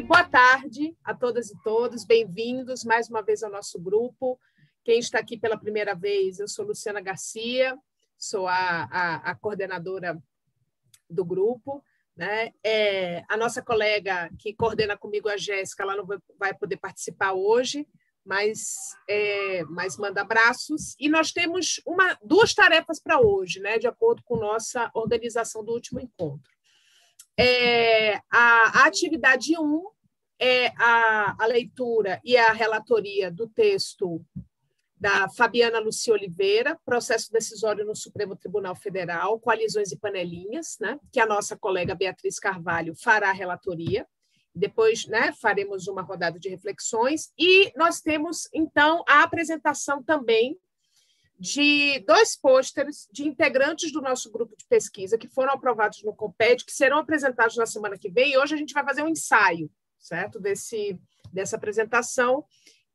Boa tarde a todas e todos, bem-vindos mais uma vez ao nosso grupo. Quem está aqui pela primeira vez, eu sou Luciana Garcia, sou a coordenadora do grupo, né? A nossa colega que coordena comigo, a Jéssica, ela não vai poder participar hoje, mas manda abraços. E nós temos duas tarefas para hoje, né? De acordo com nossa organização do último encontro. A atividade 1 é a leitura e a relatoria do texto da Fabiana Lucia Oliveira, Processo Decisório no Supremo Tribunal Federal, Coalizões e Panelinhas, né, que a nossa colega Beatriz Carvalho fará a relatoria. Depois, né, faremos uma rodada de reflexões e nós temos, então, a apresentação também de 2 pôsteres de integrantes do nosso grupo de pesquisa que foram aprovados no Comped, que serão apresentados na semana que vem, e hoje a gente vai fazer um ensaio, certo? Dessa apresentação,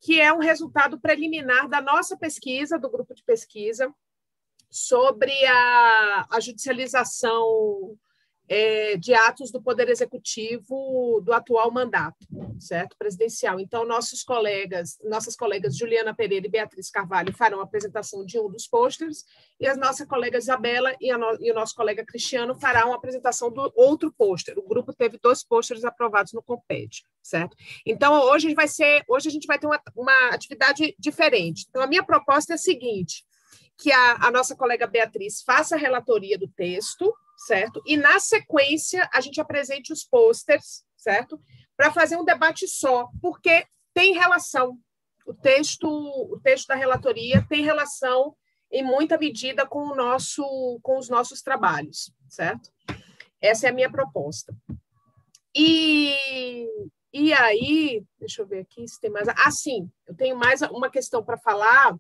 que é um resultado preliminar da nossa pesquisa, do grupo de pesquisa, sobre a judicialização de atos do Poder Executivo do atual mandato, certo? Presidencial. Então, nossas colegas Juliana Pereira e Beatriz Carvalho farão a apresentação de um dos pôsteres e as nossas colegas Isabela e o nosso colega Cristiano farão a apresentação do outro pôster. O grupo teve 2 pôsteres aprovados no Comped, certo? Então, hoje a gente vai ter uma atividade diferente. Então, a minha proposta é a seguinte, que a nossa colega Beatriz faça a relatoria do texto, certo? E, na sequência, a gente apresente os pôsteres, certo? Para fazer um debate só, porque tem relação. O texto da relatoria tem relação, em muita medida, com os nossos trabalhos, certo? Essa é a minha proposta. E aí, deixa eu ver aqui se tem mais... sim, eu tenho mais uma questão para falar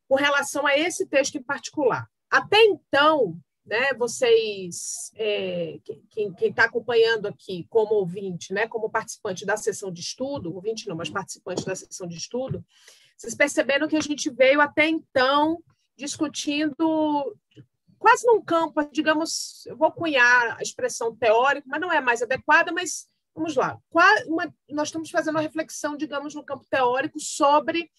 com relação a esse texto em particular. Até então, né, vocês, quem está acompanhando aqui como ouvinte, né, como participante da sessão de estudo, ouvinte não, mas participante da sessão de estudo, vocês perceberam que a gente veio até então discutindo quase num campo, digamos, eu vou cunhar a expressão teórica, mas não é mais adequada, mas vamos lá. Nós estamos fazendo uma reflexão, digamos, no campo teórico sobre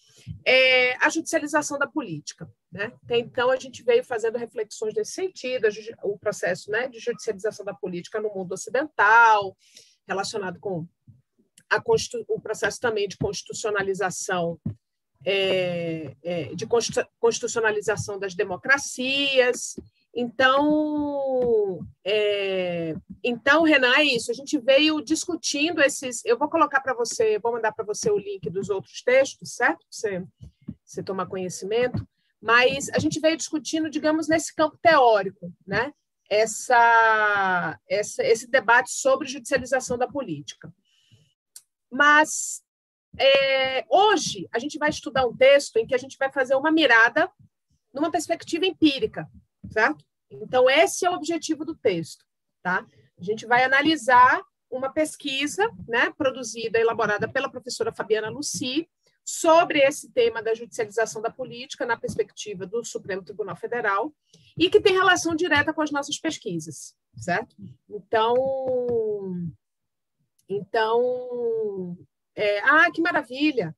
a judicialização da política, né? Então, a gente veio fazendo reflexões nesse sentido, o processo, né, de judicialização da política no mundo ocidental, relacionado com o processo também de constitucionalização, constitucionalização das democracias. Então, Renan, é isso. A gente veio discutindo esses... Eu vou colocar para você, vou mandar para você o link dos outros textos, certo? Para você tomar conhecimento. Mas a gente veio discutindo, digamos, nesse campo teórico, né? Esse debate sobre judicialização da política. Mas hoje a gente vai estudar um texto em que a gente vai fazer uma mirada numa perspectiva empírica, certo? Então, esse é o objetivo do texto, tá? A gente vai analisar uma pesquisa, né, produzida, elaborada pela professora Fabiana Lucia, sobre esse tema da judicialização da política na perspectiva do Supremo Tribunal Federal e que tem relação direta com as nossas pesquisas, certo? Então, que maravilha,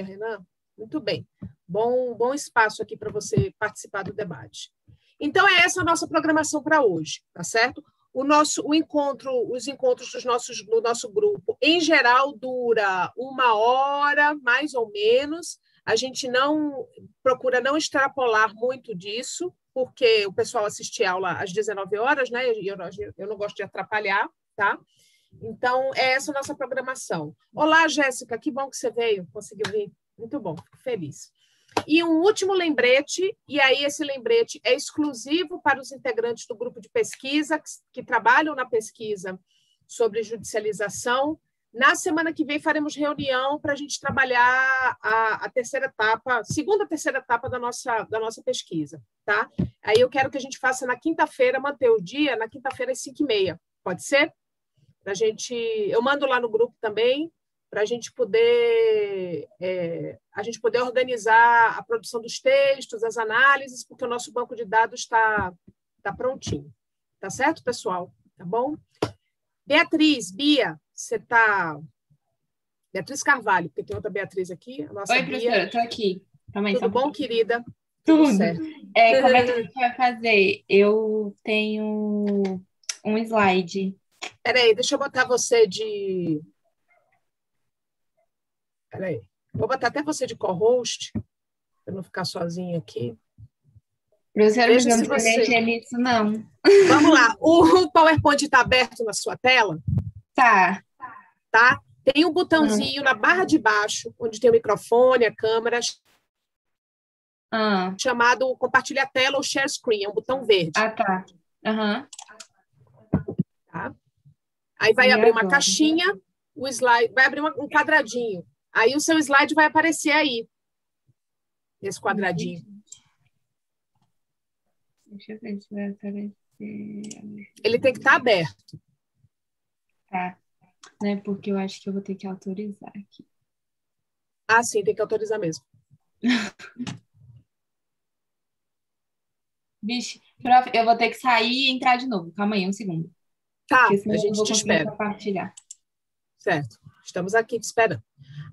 Renan. Muito bem. Bom espaço aqui para você participar do debate. Então, essa a nossa programação para hoje, tá certo? Os encontros do nosso grupo, em geral, dura 1 hora, mais ou menos. A gente procura não extrapolar muito disso, porque o pessoal assiste aula às 19 horas, né? Eu não gosto de atrapalhar, tá? Então, essa a nossa programação. Olá, Jéssica, que bom que você veio, conseguiu vir. Muito bom, fico feliz. E um último lembrete, e aí esse lembrete é exclusivo para os integrantes do grupo de pesquisa que trabalham na pesquisa sobre judicialização. Na semana que vem faremos reunião para a gente trabalhar a terceira etapa, segunda, terceira etapa da nossa pesquisa, tá? Aí eu quero que a gente faça na quinta-feira, manter o dia, na quinta-feira às 5h30, pode ser? Eu mando lá no grupo também, para a gente poder organizar a produção dos textos, as análises, porque o nosso banco de dados está prontinho. Tá certo, pessoal? Tá bom? Beatriz, Bia, você está... Beatriz Carvalho, porque tem outra Beatriz aqui. A nossa Oi, Bia. professora, estou aqui. Calma aí, Tudo bom, querida? Tudo certo. Como é que a gente vai fazer? Eu tenho um slide. Peraí, deixa eu botar você de... Peraí. Vou botar até você de co-host, para não ficar sozinha aqui. Professora, mas Veja eu se não sei você... mexer nisso, não. Vamos lá. O PowerPoint está aberto na sua tela? Tá. Tá? Tem um botãozinho na barra de baixo, onde tem o microfone, a câmera, chamado compartilhar tela ou share screen, é um botão verde. Ah, tá. Tá? Aí vai abrir uma caixinha, o slide, vai abrir um quadradinho. Aí o seu slide vai aparecer aí, nesse quadradinho. Deixa eu ver se vai aparecer. Ele tem que estar aberto. Tá. Né? Porque eu acho que eu vou ter que autorizar aqui. Ah, sim, tem que autorizar mesmo. Vixe, prof, eu vou ter que sair e entrar de novo. Calma aí, um segundo. Tá, a gente te espera. Compartilhar. Certo, estamos aqui te esperando.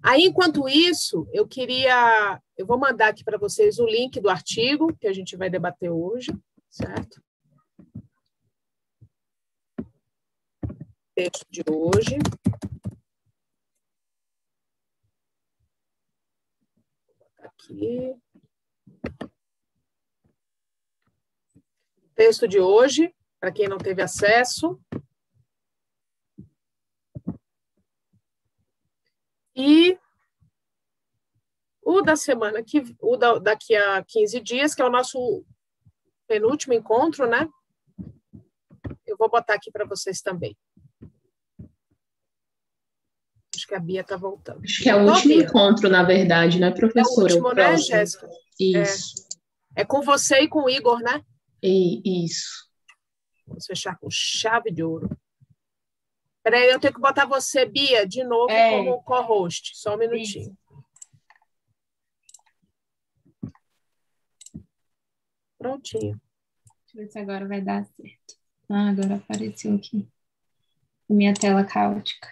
Aí, enquanto isso, eu vou mandar aqui para vocês o link do artigo que a gente vai debater hoje, certo? Texto de hoje. Aqui. Texto de hoje, para quem não teve acesso. E o da semana daqui a 15 dias, que é o nosso penúltimo encontro, né? Eu vou botar aqui para vocês também. Acho que a Bia está voltando. Acho que é o último encontro, na verdade, né, professora? É o último, né, Jéssica? Isso. É com você e com o Igor, né? Isso. Vamos fechar com chave de ouro. Peraí, eu tenho que botar você, Bia, de novo como co-host. Só um minutinho. Isso. Prontinho. Deixa eu ver se agora vai dar certo. Ah, agora apareceu aqui. Minha tela caótica.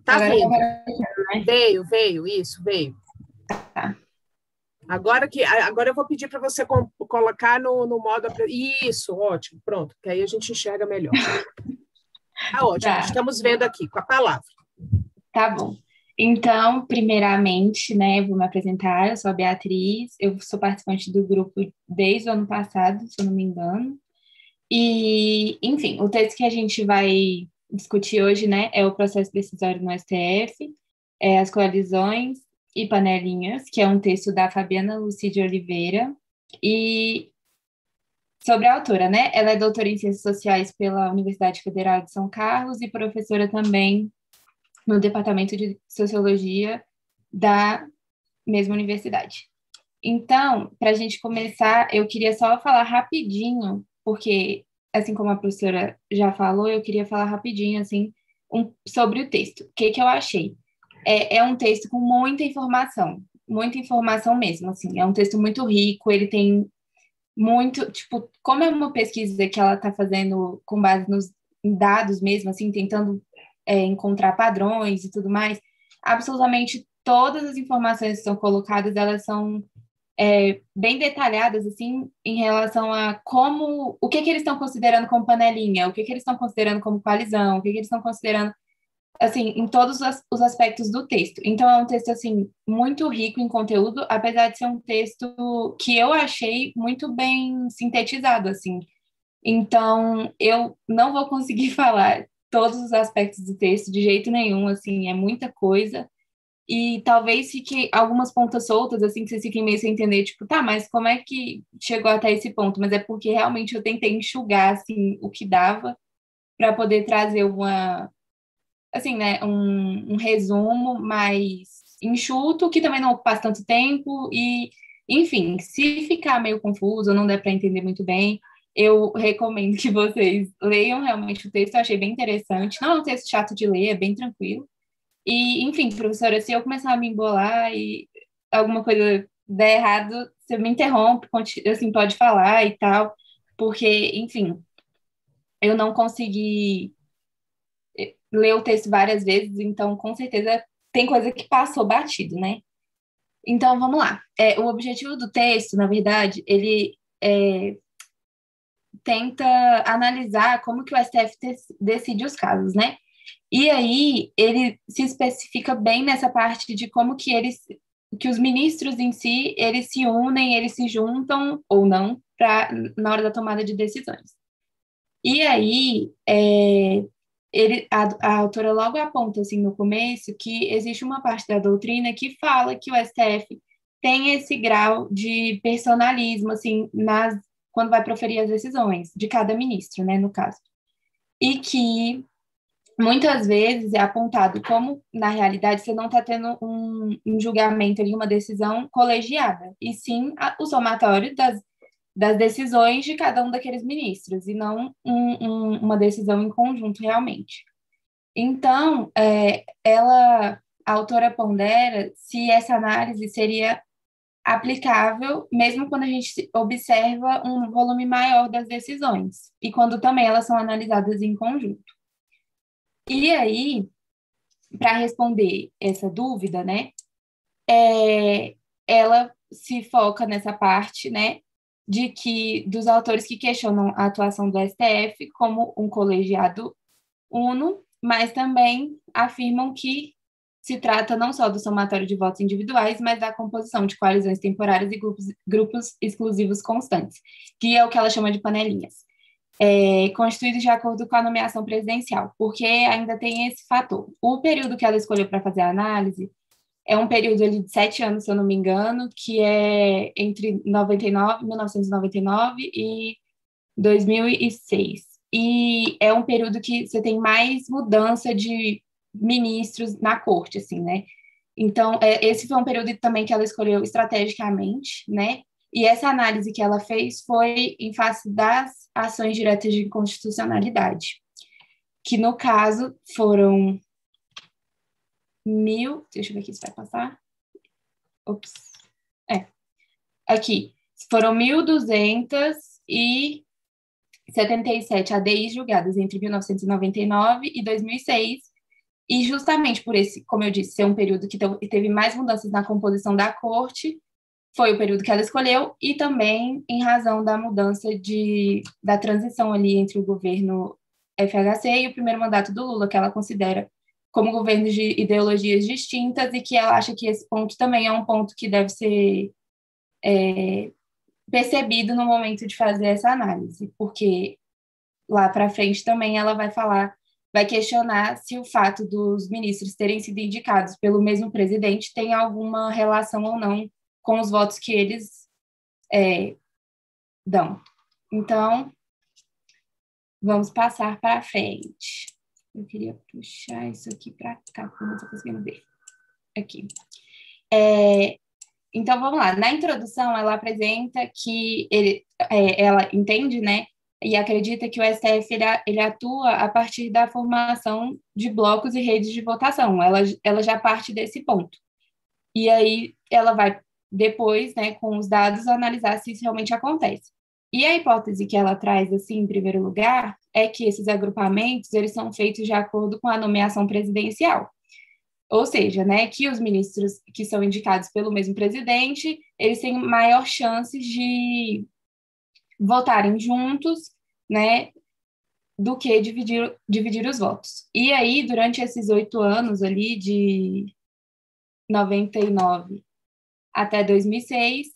Tá vindo. Né? Veio, isso, veio. Tá. Agora eu vou pedir para você colocar no modo... Isso, ótimo, pronto, que aí a gente enxerga melhor. Tá ótimo, tá. Estamos vendo aqui com a palavra. Tá bom. Então, primeiramente, né, eu vou me apresentar, eu sou a Beatriz, eu sou participante do grupo desde o ano passado, se eu não me engano. E, enfim, o texto que a gente vai discutir hoje, né, é o processo decisório no STF, as coalizões e panelinhas, que é um texto da Fabiana Lucide Oliveira, e sobre a autora, né, ela é doutora em Ciências Sociais pela Universidade Federal de São Carlos e professora também no Departamento de Sociologia da mesma universidade. Então, para a gente começar, eu queria só falar rapidinho, porque, assim como a professora já falou, eu queria falar rapidinho, assim, sobre o texto. O que eu achei? É um texto com muita informação mesmo, assim. É um texto muito rico, ele tem muito, tipo, como é uma pesquisa que ela está fazendo com base nos dados mesmo, assim, tentando encontrar padrões e tudo mais, absolutamente todas as informações que são colocadas, elas são bem detalhadas, assim, em relação a o que eles estão considerando como panelinha, o que eles estão considerando como coalizão, o que eles estão considerando, assim, em todos os aspectos do texto. Então, é um texto, assim, muito rico em conteúdo, apesar de ser um texto que eu achei muito bem sintetizado, assim. Então, eu não vou conseguir falar todos os aspectos do texto de jeito nenhum, assim, é muita coisa. E talvez fique algumas pontas soltas, assim, que vocês fiquem meio sem entender, tipo, tá, mas como é que chegou até esse ponto? Mas é porque realmente eu tentei enxugar, assim, o que dava para poder trazer assim, né, um resumo mais enxuto, que também não ocupasse tanto tempo e, enfim, se ficar meio confuso, não der para entender muito bem, eu recomendo que vocês leiam realmente o texto, eu achei bem interessante. Não é um texto chato de ler, é bem tranquilo. E, enfim, professora, se eu começar a me embolar e alguma coisa der errado, você me interrompe, assim, pode falar e tal, porque, enfim, eu não consegui ler o texto várias vezes, então, com certeza, tem coisa que passou batido, né? Então, vamos lá. O objetivo do texto, na verdade, ele tenta analisar como que o STF decide os casos, né? E aí ele se especifica bem nessa parte de como que que os ministros em si, eles se unem, eles se juntam ou não na hora da tomada de decisões. E aí a autora logo aponta assim no começo que existe uma parte da doutrina que fala que o STF tem esse grau de personalismo assim quando vai proferir as decisões de cada ministro, né, no caso. E que muitas vezes é apontado como, na realidade, você não está tendo um julgamento ali, uma decisão colegiada, e sim o somatório das decisões de cada um daqueles ministros, e não uma decisão em conjunto realmente. Então, a autora pondera se essa análise seria aplicável, mesmo quando a gente observa um volume maior das decisões, e quando também elas são analisadas em conjunto. E aí, para responder essa dúvida, né, ela se foca nessa parte, né, de que dos autores que questionam a atuação do STF como um colegiado uno, mas também afirmam que se trata não só do somatório de votos individuais, mas da composição de coalizões temporárias e grupos exclusivos constantes, que é o que ela chama de panelinhas. Constituídos de acordo com a nomeação presidencial, porque ainda tem esse fator. O período que ela escolheu para fazer a análise é um período ali de 7 anos, se eu não me engano, que é entre 1999 e 2006. E é um período que você tem mais mudança de ministros na corte, assim, né? Então, esse foi um período também que ela escolheu estrategicamente, né? E essa análise que ela fez foi em face das ações diretas de inconstitucionalidade, que no caso foram deixa eu ver aqui se vai passar. Ops. Aqui, foram 1.277 ADIs julgadas entre 1999 e 2006, e justamente por esse, como eu disse, ser um período que teve mais mudanças na composição da corte, foi o período que ela escolheu, e também em razão da mudança da transição ali entre o governo FHC e o primeiro mandato do Lula, que ela considera como governos de ideologias distintas, e que ela acha que esse ponto também é um ponto que deve ser percebido no momento de fazer essa análise, porque lá para frente também ela vai questionar se o fato dos ministros terem sido indicados pelo mesmo presidente tem alguma relação ou não com os votos que eles dão. Então, vamos passar para frente. Eu queria puxar isso aqui para cá, porque eu não estou conseguindo ver. Aqui. Então, vamos lá. Na introdução, ela apresenta que ela entende, né, e acredita que o STF ele atua a partir da formação de blocos e redes de votação. Ela já parte desse ponto. E aí ela vai depois, né, com os dados, analisar se isso realmente acontece. E a hipótese que ela traz, assim, em primeiro lugar, é que esses agrupamentos eles são feitos de acordo com a nomeação presidencial. Ou seja, né, que os ministros que são indicados pelo mesmo presidente, eles têm maior chances de votarem juntos, né, do que dividir os votos. E aí, durante esses 8 anos ali, de 99 até 2006,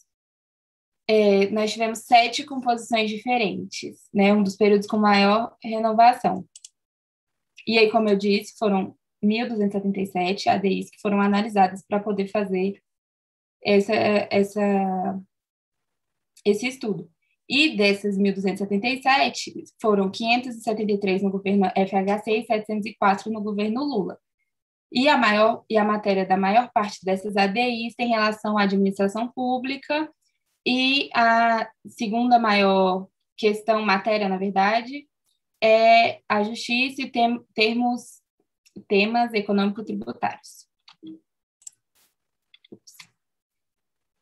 nós tivemos 7 composições diferentes, né, um dos períodos com maior renovação. E aí, como eu disse, foram 1.277 ADIs que foram analisadas para poder fazer esse estudo. E dessas 1.277, foram 573 no governo FHC e 704 no governo Lula. E a matéria da maior parte dessas ADIs tem relação à administração pública, e a segunda maior matéria, na verdade, é a justiça e temas econômico-tributários.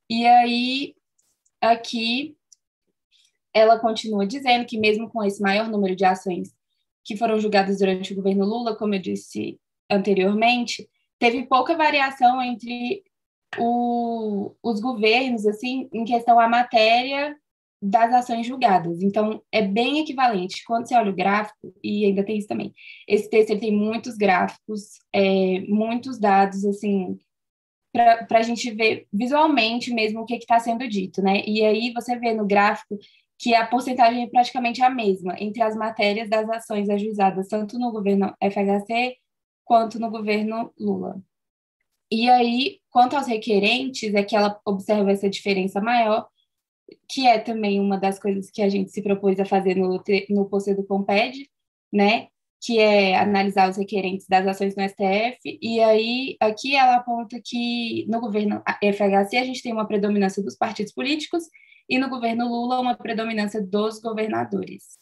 E aí, aqui, ela continua dizendo que mesmo com esse maior número de ações que foram julgadas durante o governo Lula, como eu disse anteriormente, teve pouca variação entre os governos, assim, em questão à matéria das ações julgadas. Então, é bem equivalente. Quando você olha o gráfico, e ainda tem isso também, esse texto ele tem muitos gráficos, muitos dados, assim, para a gente ver visualmente mesmo o que está sendo dito, né? E aí você vê no gráfico que a porcentagem é praticamente a mesma entre as matérias das ações ajuizadas, tanto no governo FHC quanto no governo Lula. E aí, quanto aos requerentes, é que ela observa essa diferença maior, que é também uma das coisas que a gente se propôs a fazer no pôster do Comped, né? Que é analisar os requerentes das ações no STF, e aí aqui ela aponta que no governo FHC a gente tem uma predominância dos partidos políticos e no governo Lula uma predominância dos governadores.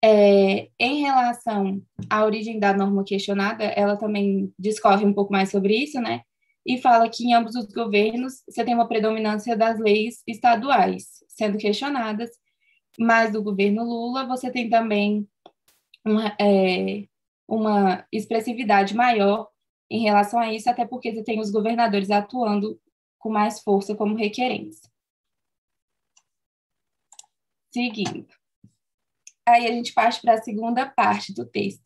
Em relação à origem da norma questionada, ela também discorre um pouco mais sobre isso, né? E fala que em ambos os governos você tem uma predominância das leis estaduais sendo questionadas, mas do governo Lula você tem também uma expressividade maior em relação a isso, até porque você tem os governadores atuando com mais força como requerentes. Seguindo. Aí a gente parte para a segunda parte do texto,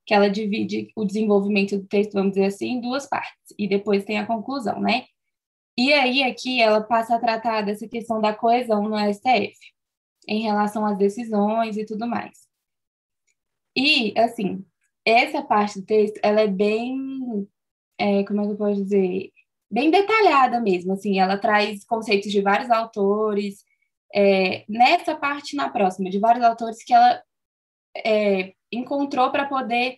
que ela divide o desenvolvimento do texto, vamos dizer assim, em duas partes, e depois tem a conclusão, né? E aí aqui ela passa a tratar dessa questão da coesão no STF, em relação às decisões e tudo mais. E, assim, essa parte do texto, ela é bem, como é que eu posso dizer? Bem detalhada mesmo, assim, ela traz conceitos de vários autores, nessa parte e na próxima, de vários autores que ela encontrou para poder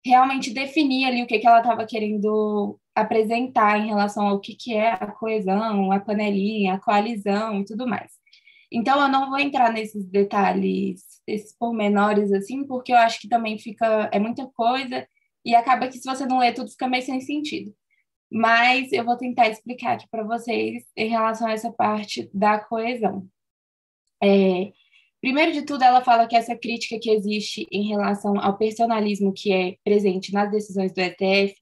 realmente definir ali o que ela estava querendo apresentar em relação ao que é a coesão, a panelinha, a coalizão e tudo mais. Então, eu não vou entrar nesses detalhes, esses pormenores, assim, porque eu acho que também é muita coisa e acaba que se você não lê tudo fica meio sem sentido. Mas eu vou tentar explicar aqui para vocês em relação a essa parte da coesão. Primeiro de tudo, ela fala que essa crítica que existe em relação ao personalismo que é presente nas decisões do STF,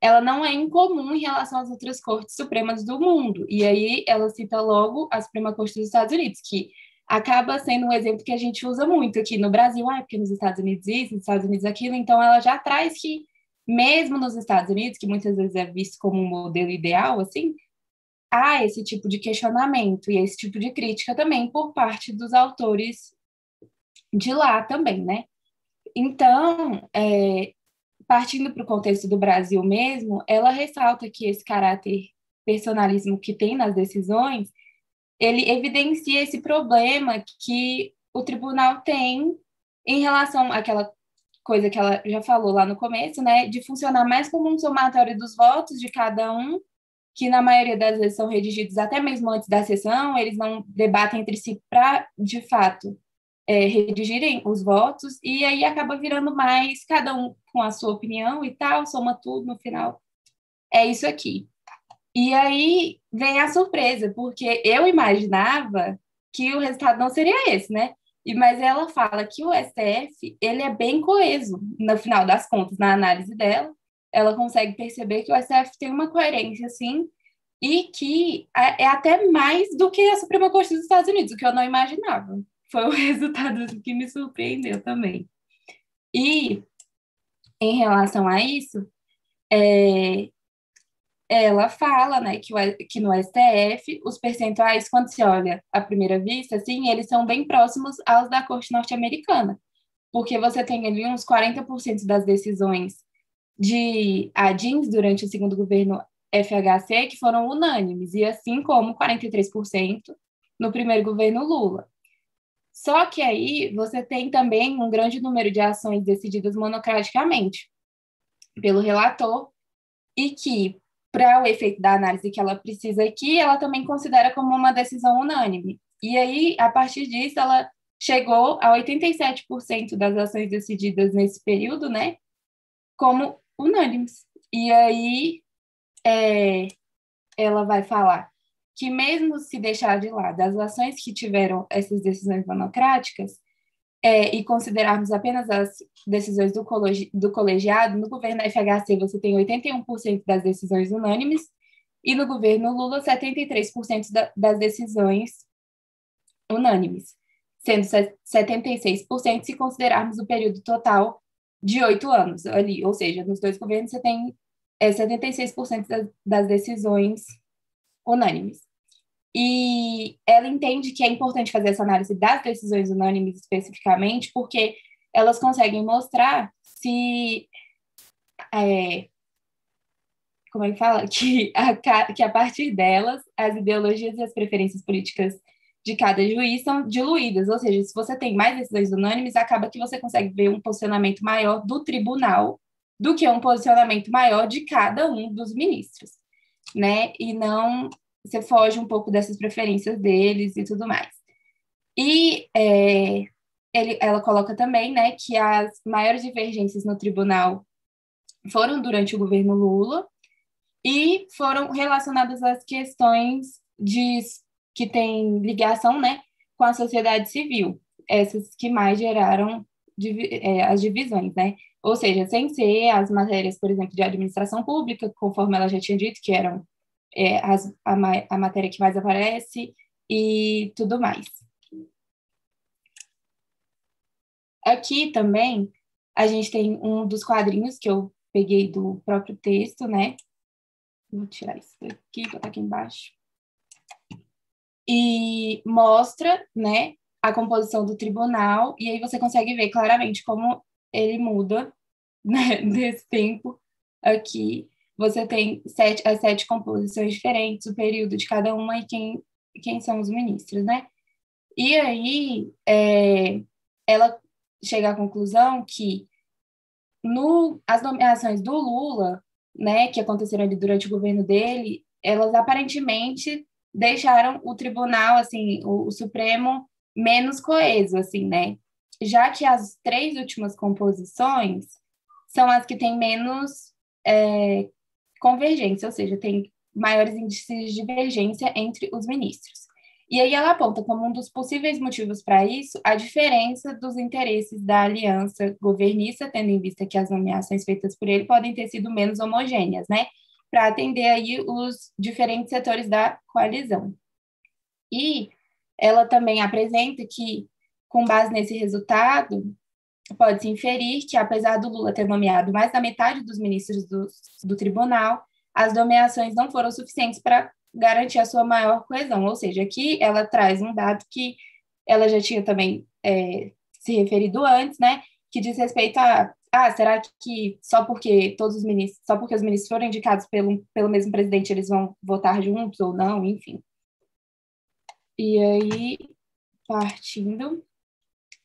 ela não é incomum em relação às outras cortes supremas do mundo. E aí ela cita logo a Suprema Corte dos Estados Unidos, que acaba sendo um exemplo que a gente usa muito aqui no Brasil, porque nos Estados Unidos isso, nos Estados Unidos aquilo, então ela já traz que, mesmo nos Estados Unidos, que muitas vezes é visto como um modelo ideal, assim, há esse tipo de questionamento e esse tipo de crítica também por parte dos autores de lá também, né? Então, partindo para o contexto do Brasil mesmo, ela ressalta que esse caráter personalismo que tem nas decisões, ele evidencia esse problema que o tribunal tem em relação àquela coisa que ela já falou lá no começo, né, de funcionar mais como um somatório dos votos de cada um, que na maioria das vezes são redigidos até mesmo antes da sessão, eles não debatem entre si para, de fato, redigirem os votos, e aí acaba virando mais cada um com a sua opinião e tal, soma tudo no final. É isso aqui. E aí vem a surpresa, porque eu imaginava que o resultado não seria esse, né? Mas ela fala que o STF, ele é bem coeso, no final das contas, na análise dela, ela consegue perceber que o STF tem uma coerência, assim, e que é até mais do que a Suprema Corte dos Estados Unidos, o que eu não imaginava. Foi o resultado que me surpreendeu também. E, em relação a isso, ela fala, né, que no STF, os percentuais, quando se olha à primeira vista, assim, eles são bem próximos aos da Corte norte-americana, porque você tem ali uns 40% das decisões de ADINs durante o segundo governo FHC que foram unânimes, e assim como 43% no primeiro governo Lula. Só que aí você tem também um grande número de ações decididas monocraticamente pelo relator e que, para o efeito da análise que ela precisa aqui, ela também considera como uma decisão unânime. E aí, a partir disso, ela chegou a 87% das ações decididas nesse período, né, como unânimes. E aí, ela vai falar que mesmo se deixar de lado as ações que tiveram essas decisões monocráticas, e considerarmos apenas as decisões do colegiado, no governo FHC você tem 81% das decisões unânimes e no governo Lula 73% das decisões unânimes, sendo 76% se considerarmos o período total de 8 anos ali, ou seja, nos dois governos você tem 76% das decisões unânimes. E ela entende que é importante fazer essa análise das decisões unânimes especificamente, porque elas conseguem mostrar se, como é que fala? Que a partir delas, as ideologias e as preferências políticas de cada juiz são diluídas, ou seja, se você tem mais decisões unânimes, acaba que você consegue ver um posicionamento maior do tribunal do que um posicionamento maior de cada um dos ministros, né? E não você foge um pouco dessas preferências deles e tudo mais. E ela coloca também, né, que as maiores divergências no tribunal foram durante o governo Lula e foram relacionadas às questões que têm ligação, né, com a sociedade civil, essas que mais geraram as divisões, né? Ou seja, sem ser as matérias, por exemplo, de administração pública, conforme ela já tinha dito, que eram a matéria que mais aparece e tudo mais. Aqui também a gente tem um dos quadrinhos que eu peguei do próprio texto, né? Vou tirar isso daqui, botar aqui embaixo. E mostra, né, a composição do tribunal, e aí você consegue ver claramente como ele muda, né, nesse tempo aqui. Você tem as 7 composições diferentes, o período de cada uma e quem são os ministros, né? E aí, ela chega à conclusão que as nomeações do Lula, né, que aconteceram ali durante o governo dele, elas aparentemente deixaram o tribunal, assim, o Supremo menos coeso, assim, né? Já que as 3 últimas composições são as que têm menos convergência, ou seja, tem maiores índices de divergência entre os ministros. E aí ela aponta como um dos possíveis motivos para isso a diferença dos interesses da aliança governista, tendo em vista que as nomeações feitas por ele podem ter sido menos homogêneas, né? Para atender aí os diferentes setores da coalizão. E ela também apresenta que, com base nesse resultado, pode-se inferir que, apesar do Lula ter nomeado mais da metade dos ministros do tribunal, as nomeações não foram suficientes para garantir a sua maior coesão. Ou seja, aqui ela traz um dado que ela já tinha também se referido antes, né, que diz respeito será que só porque os ministros foram indicados pelo mesmo presidente, eles vão votar juntos ou não, enfim. E aí, partindo,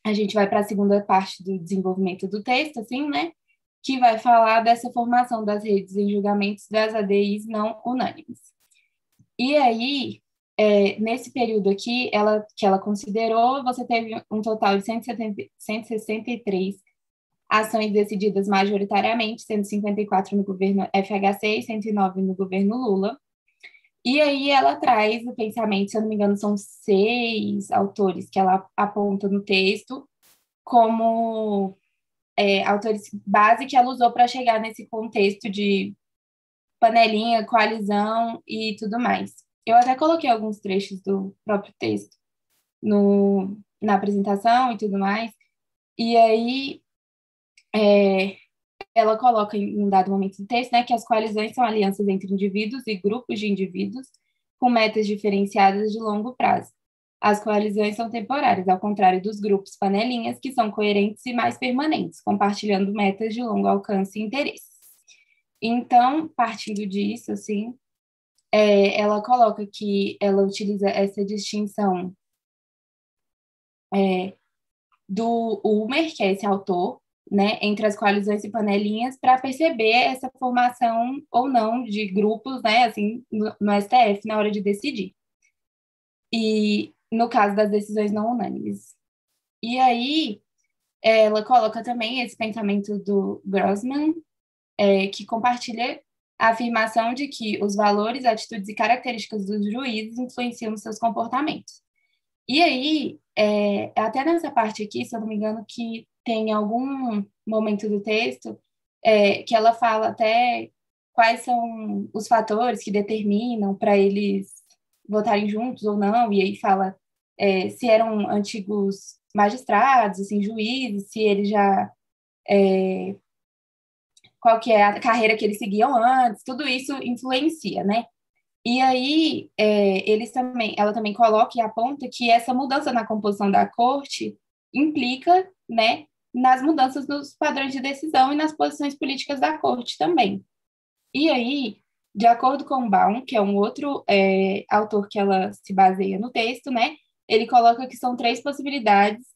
a gente vai para a segunda parte do desenvolvimento do texto, assim, né? Que vai falar dessa formação das redes em julgamentos das ADIs não unânimes. E aí, nesse período aqui, que ela considerou, você teve um total de 163 ações decididas majoritariamente, sendo 54 no governo FHC e 109 no governo Lula. E aí ela traz o pensamento, se eu não me engano, são 6 autores que ela aponta no texto como autores base que ela usou para chegar nesse contexto de panelinha, coalizão e tudo mais. Eu até coloquei alguns trechos do próprio texto na apresentação e tudo mais. E aí ela coloca em um dado momento do texto, né, que as coalizões são alianças entre indivíduos e grupos de indivíduos com metas diferenciadas de longo prazo. As coalizões são temporárias, ao contrário dos grupos panelinhas, que são coerentes e mais permanentes, compartilhando metas de longo alcance e interesse. Então, partindo disso, assim, ela coloca que ela utiliza essa distinção do Ulmer, que é esse autor, né, entre as coalizões e panelinhas, para perceber essa formação ou não de grupos, né, assim, no STF na hora de decidir. E no caso das decisões não unânimes. E aí, ela coloca também esse pensamento do Grossman, que compartilha a afirmação de que os valores, atitudes e características dos juízes influenciam seus comportamentos. E aí, até nessa parte aqui, se eu não me engano, que tem algum momento do texto que ela fala até quais são os fatores que determinam para eles votarem juntos ou não, e aí fala se eram antigos magistrados, assim, juízes, se eles já qual que é a carreira que eles seguiam antes, tudo isso influencia, né? E aí, ela também coloca e aponta que essa mudança na composição da corte implica, né, nas mudanças nos padrões de decisão e nas posições políticas da corte também. E aí, de acordo com Baum, que é um outro autor que ela se baseia no texto, né, ele coloca que são 3 possibilidades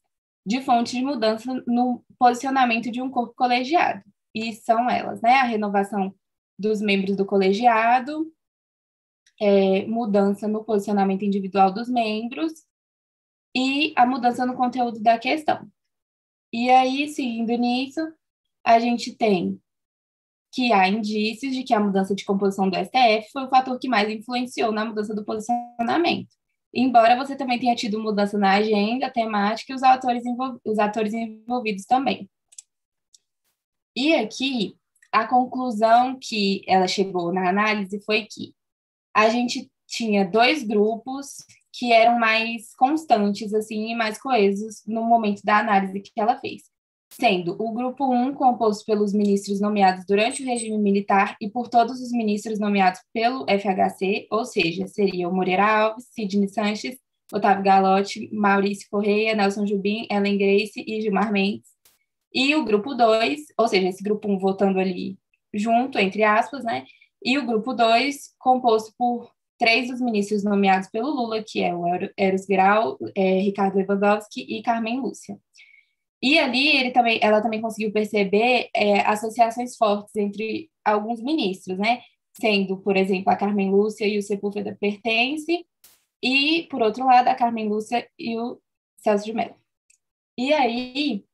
de fonte de mudança no posicionamento de um corpo colegiado. E são elas, né, a renovação dos membros do colegiado, mudança no posicionamento individual dos membros e a mudança no conteúdo da questão. E aí, seguindo nisso, a gente tem que há indícios de que a mudança de composição do STF foi o fator que mais influenciou na mudança do posicionamento. Embora você também tenha tido mudança na agenda, temática e os atores envolvidos também. E aqui, a conclusão que ela chegou na análise foi que a gente tinha 2 grupos que eram mais constantes, assim, e mais coesos no momento da análise que ela fez. Sendo o grupo 1 composto pelos ministros nomeados durante o regime militar e por todos os ministros nomeados pelo FHC, ou seja, seriam Moreira Alves, Sidney Sanches, Otávio Galotti, Maurício Correia, Nelson Jubim, Ellen Grace e Gilmar Mendes. E o grupo 2, ou seja, esse grupo 1 votando ali junto, entre aspas, né? E o grupo 2, composto por 3 dos ministros nomeados pelo Lula, que é o Eros Grau, Ricardo Lewandowski e Carmen Lúcia. E ali ela também conseguiu perceber associações fortes entre alguns ministros, né? Sendo, por exemplo, a Carmen Lúcia e o Sepúlveda Pertence, e, por outro lado, a Carmen Lúcia e o Celso de Mello. E aí,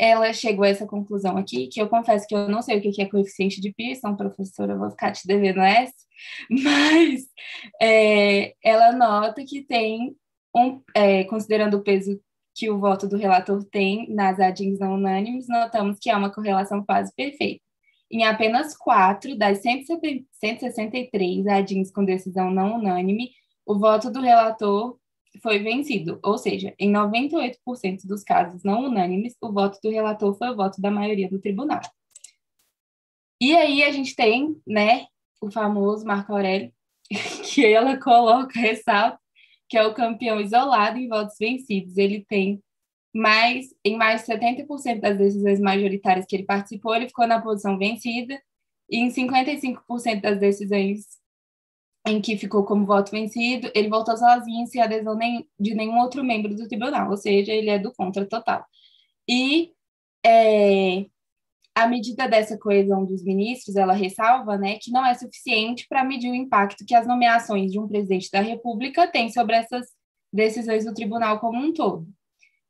ela chegou a essa conclusão aqui, que eu confesso que eu não sei o que é coeficiente de Pearson, professora, eu vou ficar te devendo essa, mas ela nota que tem, considerando o peso que o voto do relator tem nas ADINs não unânimes, notamos que há uma correlação quase perfeita. Em apenas 4 das 163 ADINs com decisão não unânime, o voto do relator foi vencido, ou seja, em 98% dos casos não unânimes, o voto do relator foi o voto da maioria do tribunal. E aí a gente tem, né, o famoso Marco Aurélio, que ela coloca, ressalta, que é o campeão isolado em votos vencidos. Ele tem em mais de 70% das decisões majoritárias que ele participou, ele ficou na posição vencida, e em 55% das decisões em que ficou como voto vencido, ele votou sozinho, sem adesão de nenhum outro membro do tribunal, ou seja, ele é do contra total. E à medida dessa coesão dos ministros, ela ressalva, né, que não é suficiente para medir o impacto que as nomeações de um presidente da República têm sobre essas decisões do tribunal como um todo.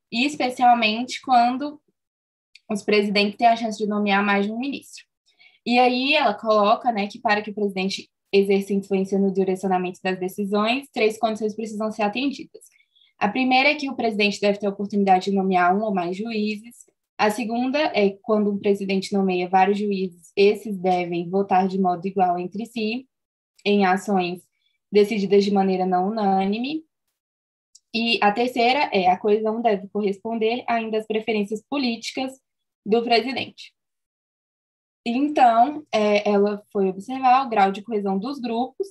E especialmente quando os presidentes têm a chance de nomear mais de um ministro. E aí ela coloca, né, que para que o presidente exerça influência no direcionamento das decisões, 3 condições precisam ser atendidas. A primeira é que o presidente deve ter a oportunidade de nomear um ou mais juízes. A segunda é quando um presidente nomeia vários juízes, esses devem votar de modo igual entre si, em ações decididas de maneira não unânime. E a terceira é a coesão deve corresponder ainda às preferências políticas do presidente. Então, ela foi observar o grau de coesão dos grupos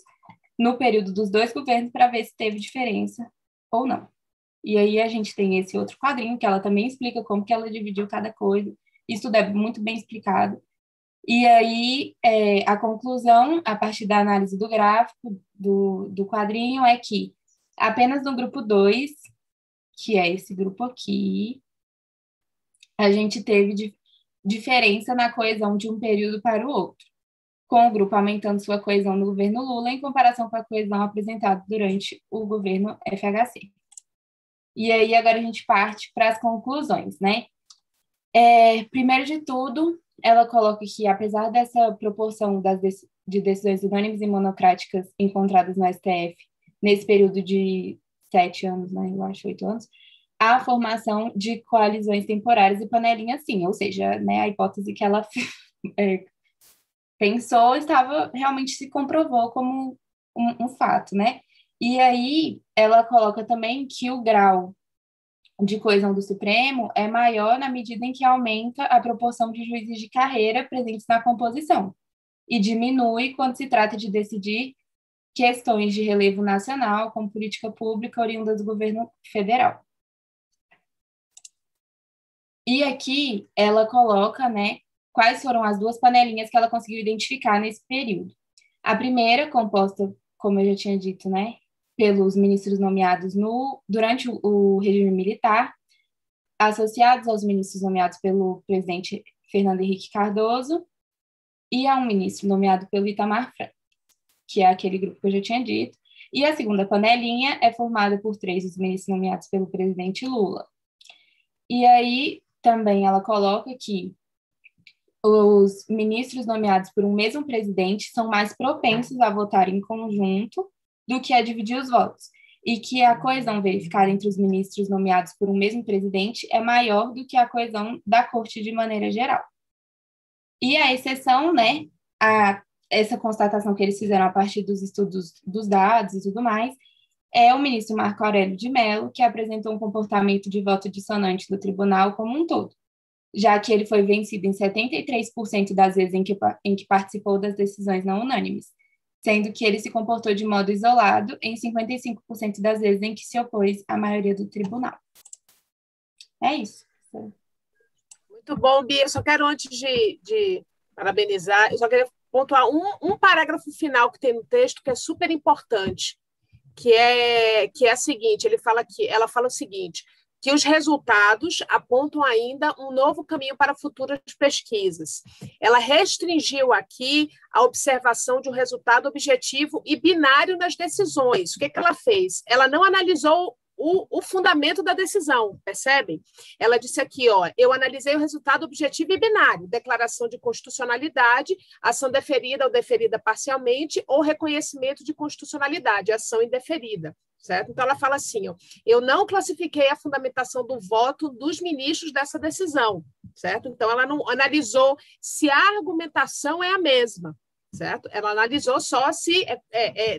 no período dos 2 governos para ver se teve diferença ou não. E aí a gente tem esse outro quadrinho que ela também explica como que ela dividiu cada coisa. Isso tudo é muito bem explicado. E aí a conclusão, a partir da análise do gráfico do quadrinho, é que apenas no grupo 2 que é esse grupo aqui, a gente teve diferença na coesão de um período para o outro, com o grupo aumentando sua coesão no governo Lula em comparação com a coesão apresentada durante o governo FHC. E aí, agora a gente parte para as conclusões, né? Primeiro de tudo, ela coloca que, apesar dessa proporção de decisões unânimes e monocráticas encontradas no STF nesse período de 7 anos, né, eu acho, 8 anos, há a formação de coalizões temporárias e panelinhas, sim, ou seja, né, a hipótese que ela pensou realmente se comprovou como um fato, né? E aí ela coloca também que o grau de coesão do Supremo é maior na medida em que aumenta a proporção de juízes de carreira presentes na composição e diminui quando se trata de decidir questões de relevo nacional, como política pública oriunda do governo federal. E aqui ela coloca, né, quais foram as duas panelinhas que ela conseguiu identificar nesse período. A primeira, composta, como eu já tinha dito, né, pelos ministros nomeados durante o regime militar, associados aos ministros nomeados pelo presidente Fernando Henrique Cardoso e a um ministro nomeado pelo Itamar Franco, que é aquele grupo que eu já tinha dito. E a segunda panelinha é formada por 3 dos ministros nomeados pelo presidente Lula. E aí também ela coloca que os ministros nomeados por um mesmo presidente são mais propensos a votar em conjunto do que a dividir os votos, e que a coesão verificada entre os ministros nomeados por um mesmo presidente é maior do que a coesão da corte de maneira geral. E a exceção, né, essa constatação que eles fizeram a partir dos estudos dos dados e tudo mais, é o ministro Marco Aurélio de Mello, que apresentou um comportamento de voto dissonante do tribunal como um todo, já que ele foi vencido em 73% das vezes em que participou das decisões não unânimes, sendo que ele se comportou de modo isolado em 55% das vezes em que se opôs à maioria do tribunal. É isso. Muito bom, Bia. Eu só quero, antes de parabenizar, eu só queria pontuar um parágrafo final que tem no texto que é super importante, que é a seguinte, ela fala o seguinte, que os resultados apontam ainda um novo caminho para futuras pesquisas. Ela restringiu aqui a observação de um resultado objetivo e binário nas decisões. O que ela fez? Ela não analisou o fundamento da decisão, percebem? Ela disse aqui, eu analisei o resultado objetivo e binário, declaração de constitucionalidade, ação deferida ou deferida parcialmente, ou reconhecimento de constitucionalidade, ação indeferida. Certo? Então, ela fala assim, eu não classifiquei a fundamentação do voto dos ministros dessa decisão, certo? Então, ela não analisou se a argumentação é a mesma, certo? Ela analisou só se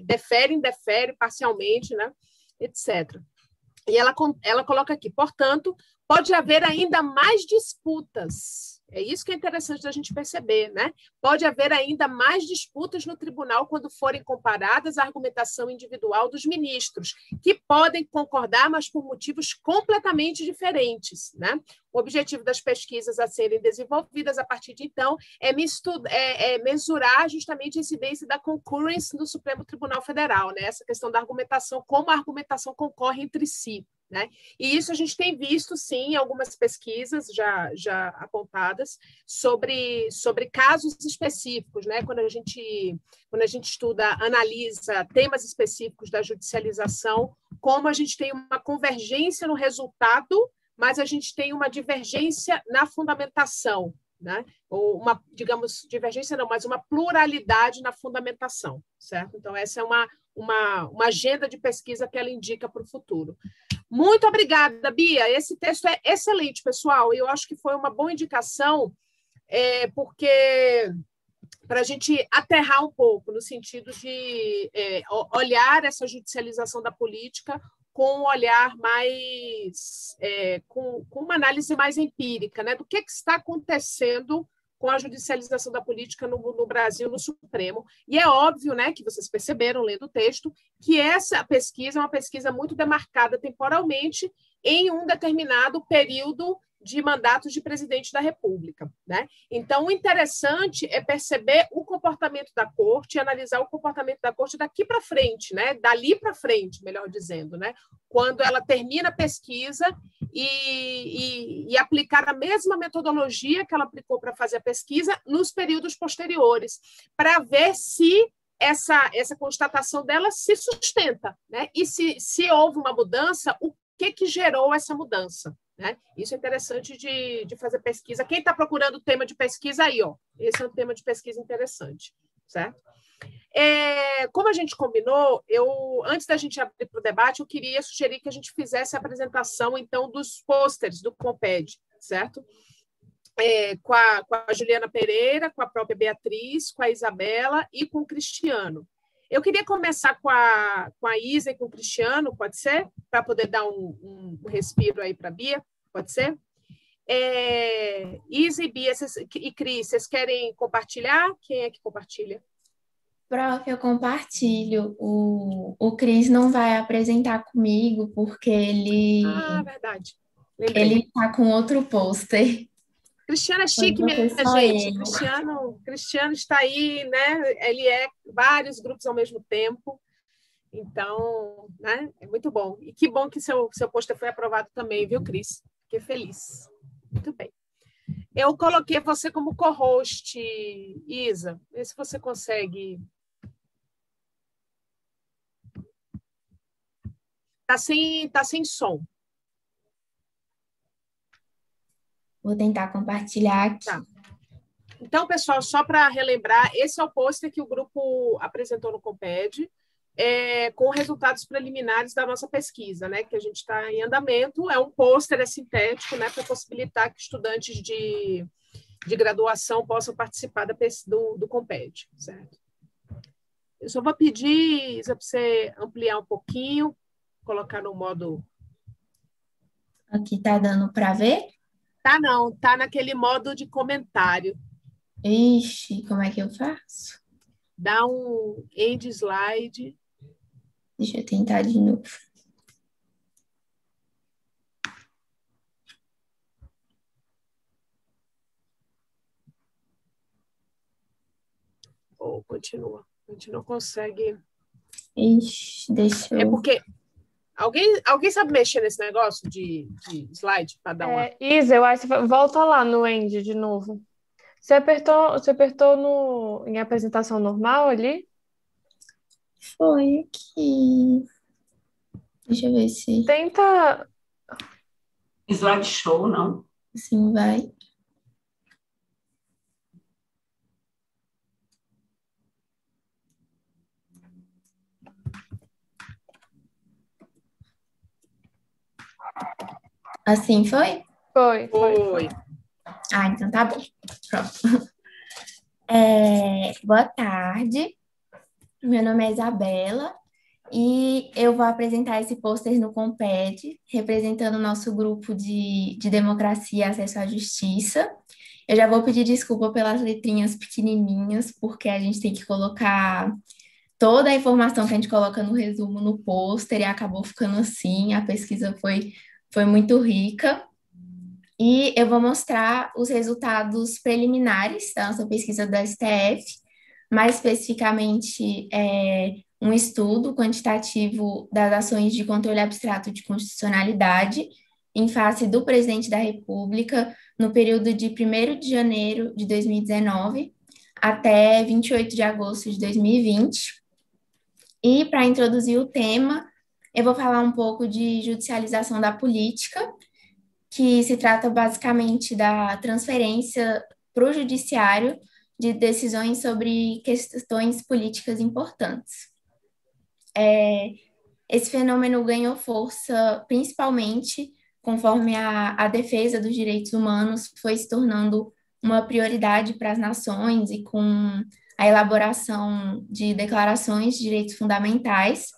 defere, indefere, parcialmente, né? Etc. E ela coloca aqui, portanto, pode haver ainda mais disputas. É isso que é interessante da gente perceber, né? Pode haver ainda mais disputas no tribunal quando forem comparadas a argumentação individual dos ministros, que podem concordar, mas por motivos completamente diferentes, né? O objetivo das pesquisas a serem desenvolvidas a partir de então é mensurar justamente a incidência da concurrence no Supremo Tribunal Federal, né? Essa questão da argumentação, como a argumentação concorre entre si. Né? E isso a gente tem visto, sim, em algumas pesquisas já apontadas sobre casos específicos, né? Quando a gente analisa temas específicos da judicialização, como a gente tem uma convergência no resultado, mas a gente tem uma divergência na fundamentação, né? Ou digamos, divergência não, mas uma pluralidade na fundamentação, certo? Então, essa é uma agenda de pesquisa que ela indica para o futuro. Muito obrigada, Bia. Esse texto é excelente, pessoal. Eu acho que foi uma boa indicação, porque para a gente aterrar um pouco, no sentido de olhar essa judicialização da política com um olhar mais, com uma análise mais empírica, né, do que está acontecendo com a judicialização da política no Brasil, no Supremo. E é óbvio, né, que vocês perceberam, lendo o texto, que essa pesquisa é uma pesquisa muito demarcada temporalmente em um determinado período de mandato de presidente da República, né? Então, o interessante é perceber o comportamento da corte, analisar o comportamento da corte daqui para frente, né? Dali para frente, melhor dizendo, né? Quando ela termina a pesquisa e aplicar a mesma metodologia que ela aplicou para fazer a pesquisa nos períodos posteriores, para ver se essa constatação dela se sustenta, né? E se houve uma mudança, o que gerou essa mudança, né? Isso é interessante de fazer pesquisa. Quem está procurando tema de pesquisa aí, ó, esse é um tema de pesquisa interessante, certo? Como a gente combinou, antes da gente abrir para o debate, eu queria sugerir que a gente fizesse a apresentação, então, dos pôsteres do Comped, certo? Com a Juliana Pereira, com a própria Beatriz, com a Isabela e com o Cristiano. Eu queria começar com a Isa e com o Cristiano, pode ser? Para poder dar um respiro aí para a Bia, pode ser? Isa e Bia e Cris, vocês querem compartilhar? Quem é que compartilha? Prof, eu compartilho. O Cris não vai apresentar comigo porque verdade. Ele está com outro pôster. Cristiano é chique, minha gente. Cristiano está aí, né? Ele é vários grupos ao mesmo tempo. Então, né? É muito bom. E que bom que seu pôster foi aprovado também, viu, Cris? Fiquei feliz. Muito bem. Eu coloquei você como co-host, Isa. Vê se você consegue. Tá sem som. Vou tentar compartilhar aqui. Tá. Então, pessoal, só para relembrar, esse é o pôster que o grupo apresentou no Comped, com resultados preliminares da nossa pesquisa, né, que a gente está em andamento. É um pôster, sintético, né, para possibilitar que estudantes de graduação possam participar do Comped, certo? Eu só vou pedir, Isa, para você ampliar um pouquinho, colocar no modo... Aqui tá dando para ver? Tá não, tá naquele modo de comentário. Ixi, como é que eu faço? Dá um end slide. Deixa eu tentar de novo. Continua. A gente não consegue... Ixi, deixa eu... É porque... Alguém sabe mexer nesse negócio de slide para dar uma... Isa, eu acho que volta lá no end de novo. Você apertou em apresentação normal ali? Foi aqui. Deixa eu ver se... Tenta... Slideshow, não? Assim vai. Assim foi? Foi. Ah, então tá bom. Pronto. Boa tarde. Meu nome é Isabela e eu vou apresentar esse pôster no Comped, representando o nosso grupo de democracia e acesso à justiça. Eu já vou pedir desculpa pelas letrinhas pequenininhas, porque a gente tem que colocar toda a informação que a gente coloca no resumo no pôster e acabou ficando assim. A pesquisa foi muito rica. E eu vou mostrar os resultados preliminares da nossa pesquisa do STF, mais especificamente um estudo quantitativo das ações de controle abstrato de constitucionalidade em face do presidente da República no período de 1º de janeiro de 2019 até 28 de agosto de 2020. E para introduzir o tema, eu vou falar um pouco de judicialização da política, que se trata basicamente da transferência para o judiciário de decisões sobre questões políticas importantes. Esse fenômeno ganhou força principalmente conforme a defesa dos direitos humanos foi se tornando uma prioridade para as nações e com a elaboração de declarações de direitos fundamentais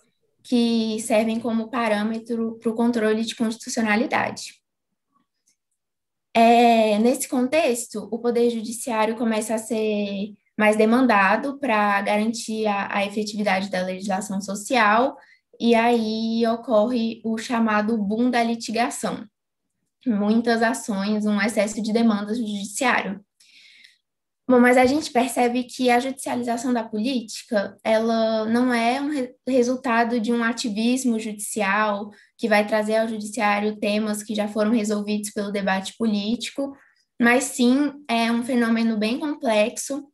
que servem como parâmetro para o controle de constitucionalidade. Nesse contexto, o Poder Judiciário começa a ser mais demandado para garantir a efetividade da legislação social e aí ocorre o chamado boom da litigação. Muitas ações, um excesso de demandas no judiciário. Bom, mas a gente percebe que a judicialização da política, ela não é um resultado de um ativismo judicial que vai trazer ao judiciário temas que já foram resolvidos pelo debate político, mas sim é um fenômeno bem complexo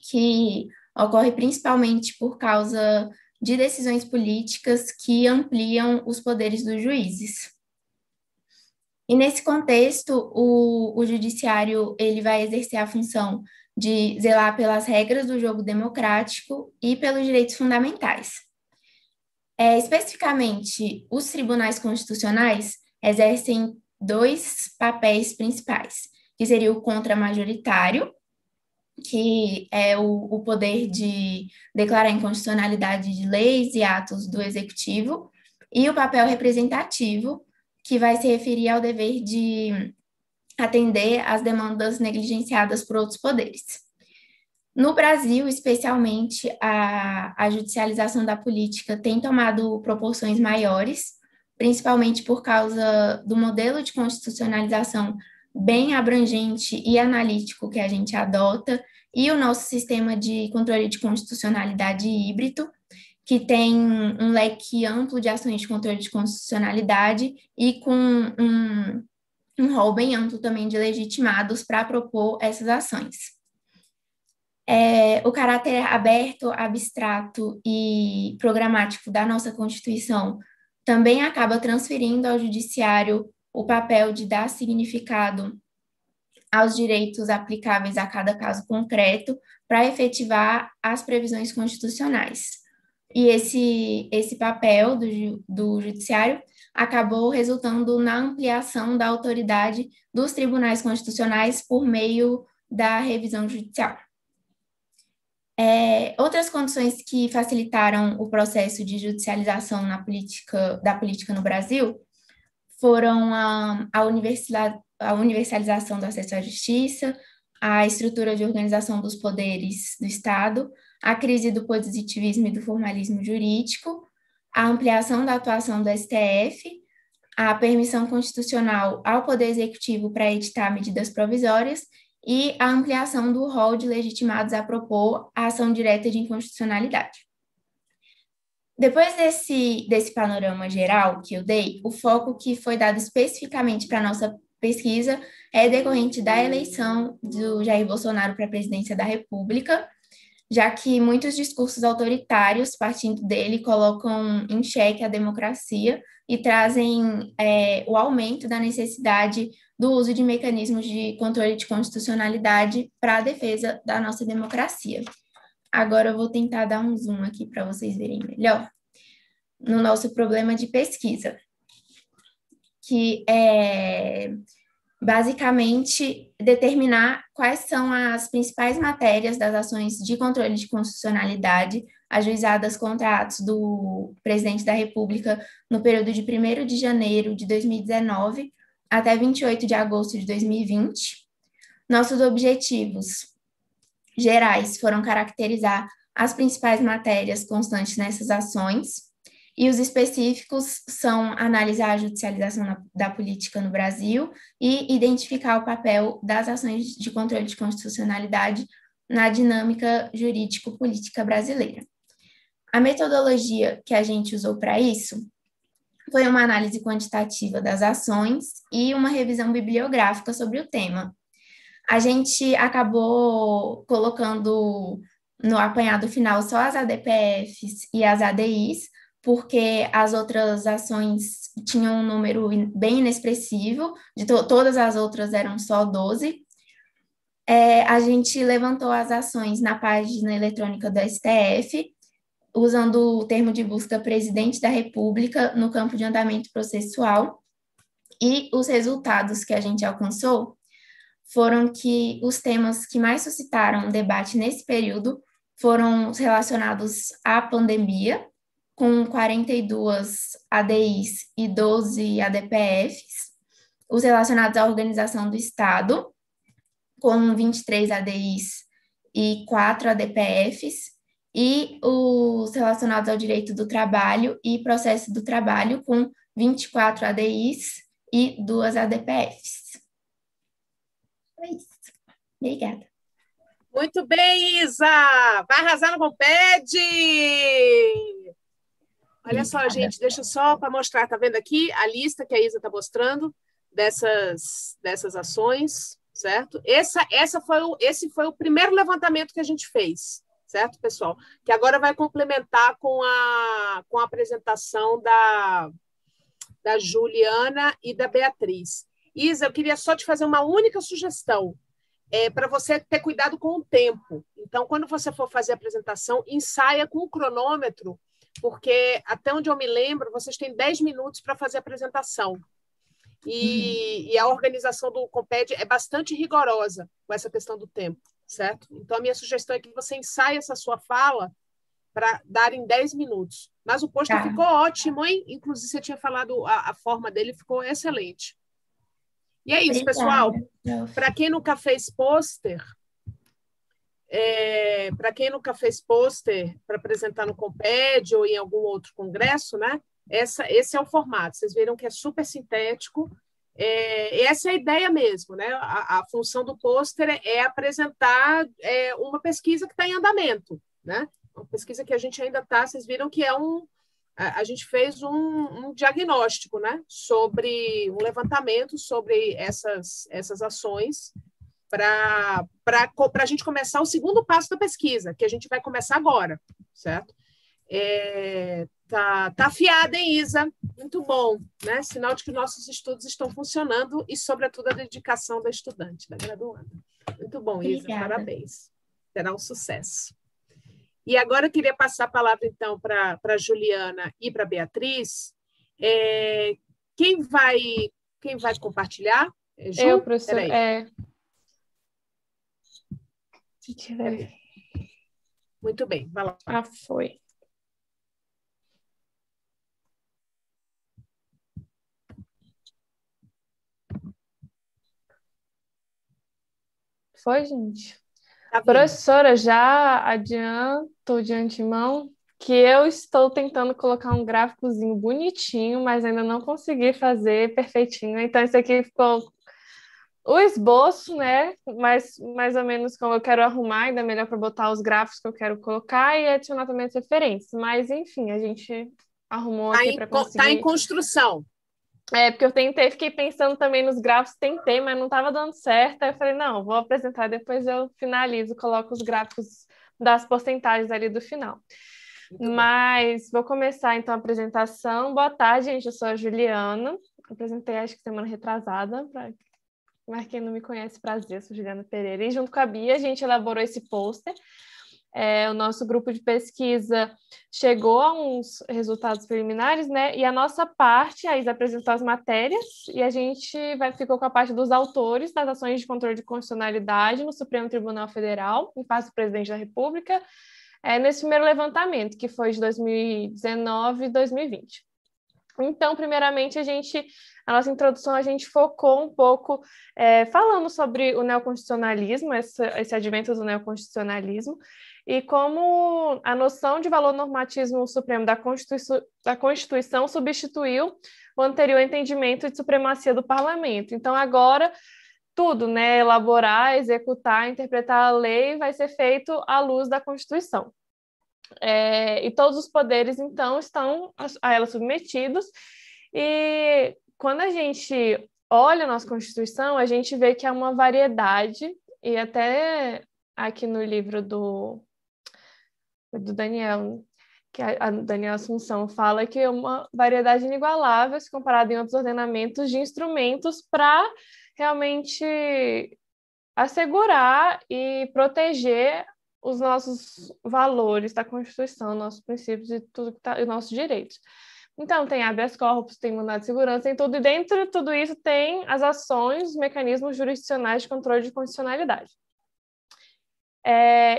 que ocorre principalmente por causa de decisões políticas que ampliam os poderes dos juízes. E nesse contexto, o judiciário ele vai exercer a função de zelar pelas regras do jogo democrático e pelos direitos fundamentais. Especificamente, os tribunais constitucionais exercem dois papéis principais, que seria o contramajoritário, que é o poder de declarar a inconstitucionalidade de leis e atos do executivo, e o papel representativo, que vai se referir ao dever de atender às demandas negligenciadas por outros poderes. No Brasil, especialmente, a judicialização da política tem tomado proporções maiores, principalmente por causa do modelo de constitucionalização bem abrangente e analítico que a gente adota, e o nosso sistema de controle de constitucionalidade híbrido, que tem um leque amplo de ações de controle de constitucionalidade e com um rol bem amplo também de legitimados para propor essas ações. O caráter aberto, abstrato e programático da nossa Constituição também acaba transferindo ao judiciário o papel de dar significado aos direitos aplicáveis a cada caso concreto para efetivar as previsões constitucionais. E esse papel do judiciário acabou resultando na ampliação da autoridade dos tribunais constitucionais por meio da revisão judicial. Outras condições que facilitaram o processo de judicialização da política no Brasil foram a universalização do acesso à justiça, a estrutura de organização dos poderes do Estado, a crise do positivismo e do formalismo jurídico, a ampliação da atuação do STF, a permissão constitucional ao Poder Executivo para editar medidas provisórias e a ampliação do rol de legitimados a propor a ação direta de inconstitucionalidade. Depois desse panorama geral que eu dei, o foco que foi dado especificamente para a nossa pesquisa é decorrente da eleição do Jair Bolsonaro para a presidência da República, já que muitos discursos autoritários, partindo dele, colocam em xeque a democracia e trazem o aumento da necessidade do uso de mecanismos de controle de constitucionalidade para a defesa da nossa democracia. Agora eu vou tentar dar um zoom aqui para vocês verem melhor no nosso problema de pesquisa, que é basicamente determinar quais são as principais matérias das ações de controle de constitucionalidade ajuizadas contra atos do presidente da República no período de 1º de janeiro de 2019 até 28 de agosto de 2020. Nossos objetivos gerais foram caracterizar as principais matérias constantes nessas ações, e os específicos são analisar a judicialização da política no Brasil e identificar o papel das ações de controle de constitucionalidade na dinâmica jurídico-política brasileira. A metodologia que a gente usou para isso foi uma análise quantitativa das ações e uma revisão bibliográfica sobre o tema. A gente acabou colocando no apanhado final só as ADPFs e as ADIs, porque as outras ações tinham um número bem inexpressivo, todas as outras eram só 12. A gente levantou as ações na página eletrônica do STF, usando o termo de busca Presidente da República no campo de andamento processual, e os resultados que a gente alcançou foram que os temas que mais suscitaram debate nesse período foram os relacionados à pandemia, com 42 ADIs e 12 ADPFs, os relacionados à organização do Estado, com 23 ADIs e 4 ADPFs, e os relacionados ao direito do trabalho e processo do trabalho, com 24 ADIs e 2 ADPFs. É isso. Obrigada. Muito bem, Isa! Vai arrasar no Comped! Olha só, gente, deixa só para mostrar, tá vendo aqui a lista que a Isa está mostrando dessas ações, certo? Esse foi o primeiro levantamento que a gente fez, certo, pessoal? Que agora vai complementar com a apresentação da Juliana e da Beatriz. Isa, eu queria só te fazer uma única sugestão, para você ter cuidado com o tempo. Então, quando você for fazer a apresentação, ensaia com o cronômetro, porque, até onde eu me lembro, vocês têm 10 minutos para fazer a apresentação. E a organização do Comped é bastante rigorosa com essa questão do tempo, certo? Então, a minha sugestão é que você ensaie essa sua fala para dar em 10 minutos. Mas o pôster ficou ótimo, hein? Inclusive, você tinha falado, a forma dele ficou excelente. E é isso, pessoal. Para quem nunca fez pôster, para apresentar no Comped ou em algum outro congresso, né? Esse é o formato. Vocês viram que é super sintético. Essa é a ideia mesmo, né? A função do pôster é apresentar uma pesquisa que está em andamento, né? Uma pesquisa que a gente ainda está. Vocês viram que a gente fez um diagnóstico, né? Sobre um levantamento sobre essas ações para a gente começar o segundo passo da pesquisa, que a gente vai começar agora, certo? Tá afiada, hein, Isa? Muito bom, né? Sinal de que nossos estudos estão funcionando e, sobretudo, a dedicação da estudante, da graduanda. Muito bom, Isa, Obrigada. parabéns. Será um sucesso. E agora eu queria passar a palavra, então, para a Juliana e para a Beatriz. Quem vai compartilhar? Ju? Eu, professora. Se tiver. Muito bem, vai lá. Ah, foi. Foi, gente? Tá vendo? Professora, já adianto de antemão que eu estou tentando colocar um gráficozinho bonitinho, mas ainda não consegui fazer perfeitinho. Então, isso aqui ficou o esboço, né? Mas mais ou menos como eu quero arrumar, ainda melhor para botar os gráficos que eu quero colocar e adicionar também as referências. Mas, enfim, a gente arrumou aqui para conseguir. Está em construção. Porque eu fiquei pensando também nos gráficos, tentei, mas não estava dando certo. Aí eu falei, não, vou apresentar, depois eu finalizo, coloco os gráficos das porcentagens ali do final. Mas vou começar, então, a apresentação. Boa tarde, gente, eu sou a Juliana. Apresentei, acho que semana retrasada, mas quem não me conhece, prazer, sou Juliana Pereira. E junto com a Bia, a gente elaborou esse pôster. O nosso grupo de pesquisa chegou a uns resultados preliminares, né? E a nossa parte, a Isa apresentou as matérias e a gente ficou com a parte dos autores das ações de controle de constitucionalidade no Supremo Tribunal Federal, em face do Presidente da República, nesse primeiro levantamento, que foi de 2019 e 2020. Então, primeiramente, a nossa introdução, a gente focou um pouco falando sobre o neoconstitucionalismo, esse advento do neoconstitucionalismo, e como a noção de valor normativo supremo da Constituição substituiu o anterior entendimento de supremacia do parlamento. Então, agora, tudo, né, elaborar, executar, interpretar a lei vai ser feito à luz da Constituição. E todos os poderes, então, estão a ela submetidos. E quando a gente olha a nossa Constituição, a gente vê que há uma variedade, e até aqui no livro do Daniel, que a Daniel Assunção fala que é uma variedade inigualável, se comparada em outros ordenamentos, de instrumentos para realmente assegurar e proteger os nossos valores da Constituição, nossos princípios e os nossos direitos. Então, tem habeas corpus, tem mandado de segurança, tem tudo, e dentro de tudo isso tem as ações, os mecanismos jurisdicionais de controle de constitucionalidade.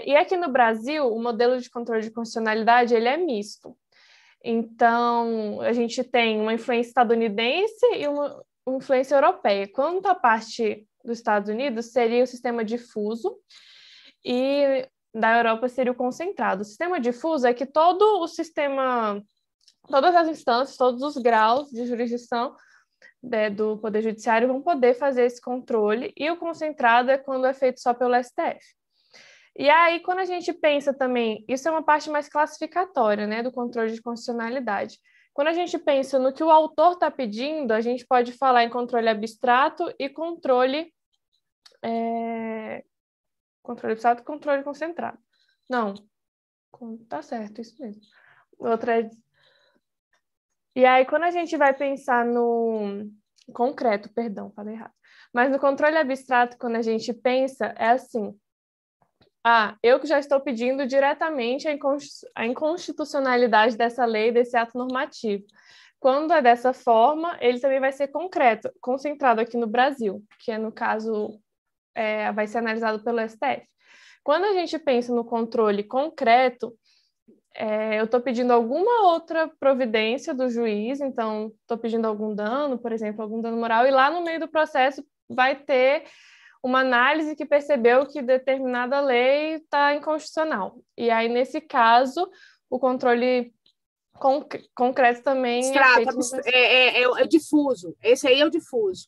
E aqui no Brasil, o modelo de controle de constitucionalidade ele é misto. Então, a gente tem uma influência estadunidense e uma influência europeia. Quanto à parte dos Estados Unidos, seria o sistema difuso, e da Europa seria o concentrado. O sistema difuso é que todo o sistema, todas as instâncias, todos os graus de jurisdição do Poder Judiciário vão poder fazer esse controle, e o concentrado é quando é feito só pelo STF. E aí, quando a gente pensa também, isso é uma parte mais classificatória, né, do controle de constitucionalidade. Quando a gente pensa no que o autor está pedindo, a gente pode falar em controle abstrato e controle abstrato e controle concentrado. Não, tá certo, isso mesmo. Outra é... E aí, quando a gente vai pensar no concreto, perdão, falei errado. Mas no controle abstrato, quando a gente pensa, é assim: eu que já estou pedindo diretamente a inconstitucionalidade dessa lei, desse ato normativo. Quando é dessa forma, ele também vai ser concreto, concentrado aqui no Brasil, que no caso vai ser analisado pelo STF. Quando a gente pensa no controle concreto, eu estou pedindo alguma outra providência do juiz, então estou pedindo algum dano, por exemplo, algum dano moral, e lá no meio do processo vai ter uma análise que percebeu que determinada lei está inconstitucional. E aí, nesse caso, o controle concreto também é feito... É o difuso. Esse aí é o difuso.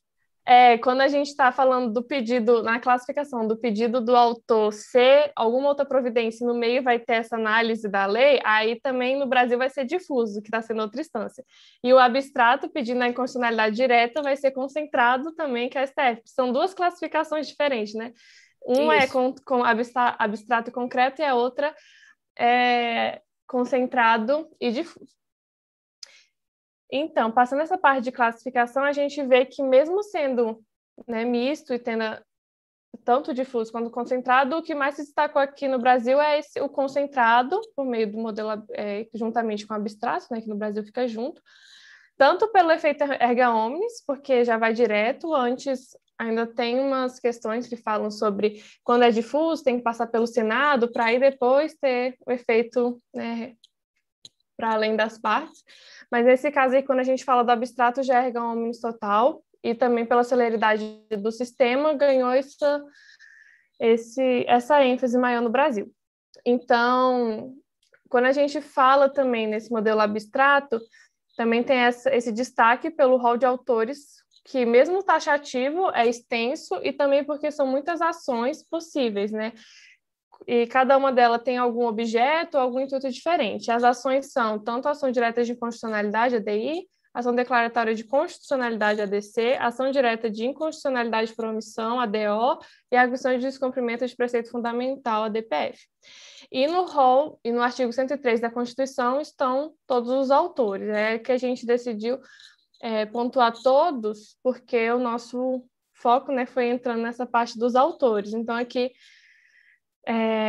Quando a gente está falando do pedido, na classificação do pedido do autor ser alguma outra providência, no meio vai ter essa análise da lei, aí também no Brasil vai ser difuso, que está sendo outra instância. E o abstrato, pedindo a inconstitucionalidade direta, vai ser concentrado também, que é a STF. São duas classificações diferentes, né? Uma é com abstrato e concreto, e a outra é concentrado e difuso. Então, passando essa parte de classificação, a gente vê que mesmo sendo, né, misto e tendo tanto difuso quanto concentrado, o que mais se destacou aqui no Brasil é o concentrado, por meio do modelo juntamente com o abstrato, né, que no Brasil fica junto, tanto pelo efeito erga omnes, porque já vai direto, antes ainda tem umas questões que falam sobre quando é difuso, tem que passar pelo Senado, para aí depois ter o efeito, né, para além das partes. Mas nesse caso aí, quando a gente fala do abstrato, já é erga omnes total, e também pela celeridade do sistema, ganhou essa ênfase maior no Brasil. Então, quando a gente fala também nesse modelo abstrato, também tem esse destaque pelo rol de autores, que mesmo taxativo é extenso, e também porque são muitas ações possíveis, né? E cada uma delas tem algum objeto, algum intuito diferente. As ações são tanto ação direta de inconstitucionalidade, ADI, ação declaratória de constitucionalidade, ADC, ação direta de inconstitucionalidade por omissão, ADO, e arguição de descumprimento de preceito fundamental, ADPF. E no rol, e no artigo 103 da Constituição, estão todos os autores. É que a gente decidiu pontuar todos, porque o nosso foco, né, foi entrando nessa parte dos autores. Então, aqui,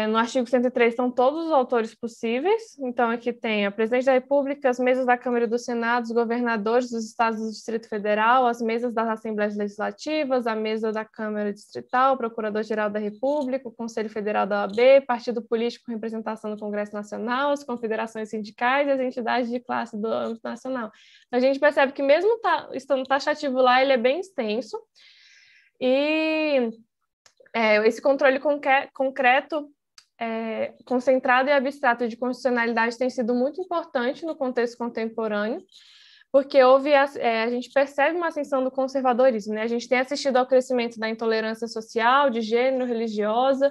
no artigo 103 estão todos os autores possíveis. Então, aqui tem a Presidente da República, as mesas da Câmara e do Senado, os governadores dos estados do Distrito Federal, as mesas das Assembleias Legislativas, a mesa da Câmara Distrital, o Procurador-Geral da República, o Conselho Federal da OAB, partido político com representação no Congresso Nacional, as confederações sindicais e as entidades de classe do âmbito nacional. Então, a gente percebe que mesmo estando taxativo lá, ele é bem extenso. E... esse controle concreto, concentrado e abstrato de constitucionalidade tem sido muito importante no contexto contemporâneo, porque a gente percebe uma ascensão do conservadorismo, né? A gente tem assistido ao crescimento da intolerância social, de gênero, religiosa,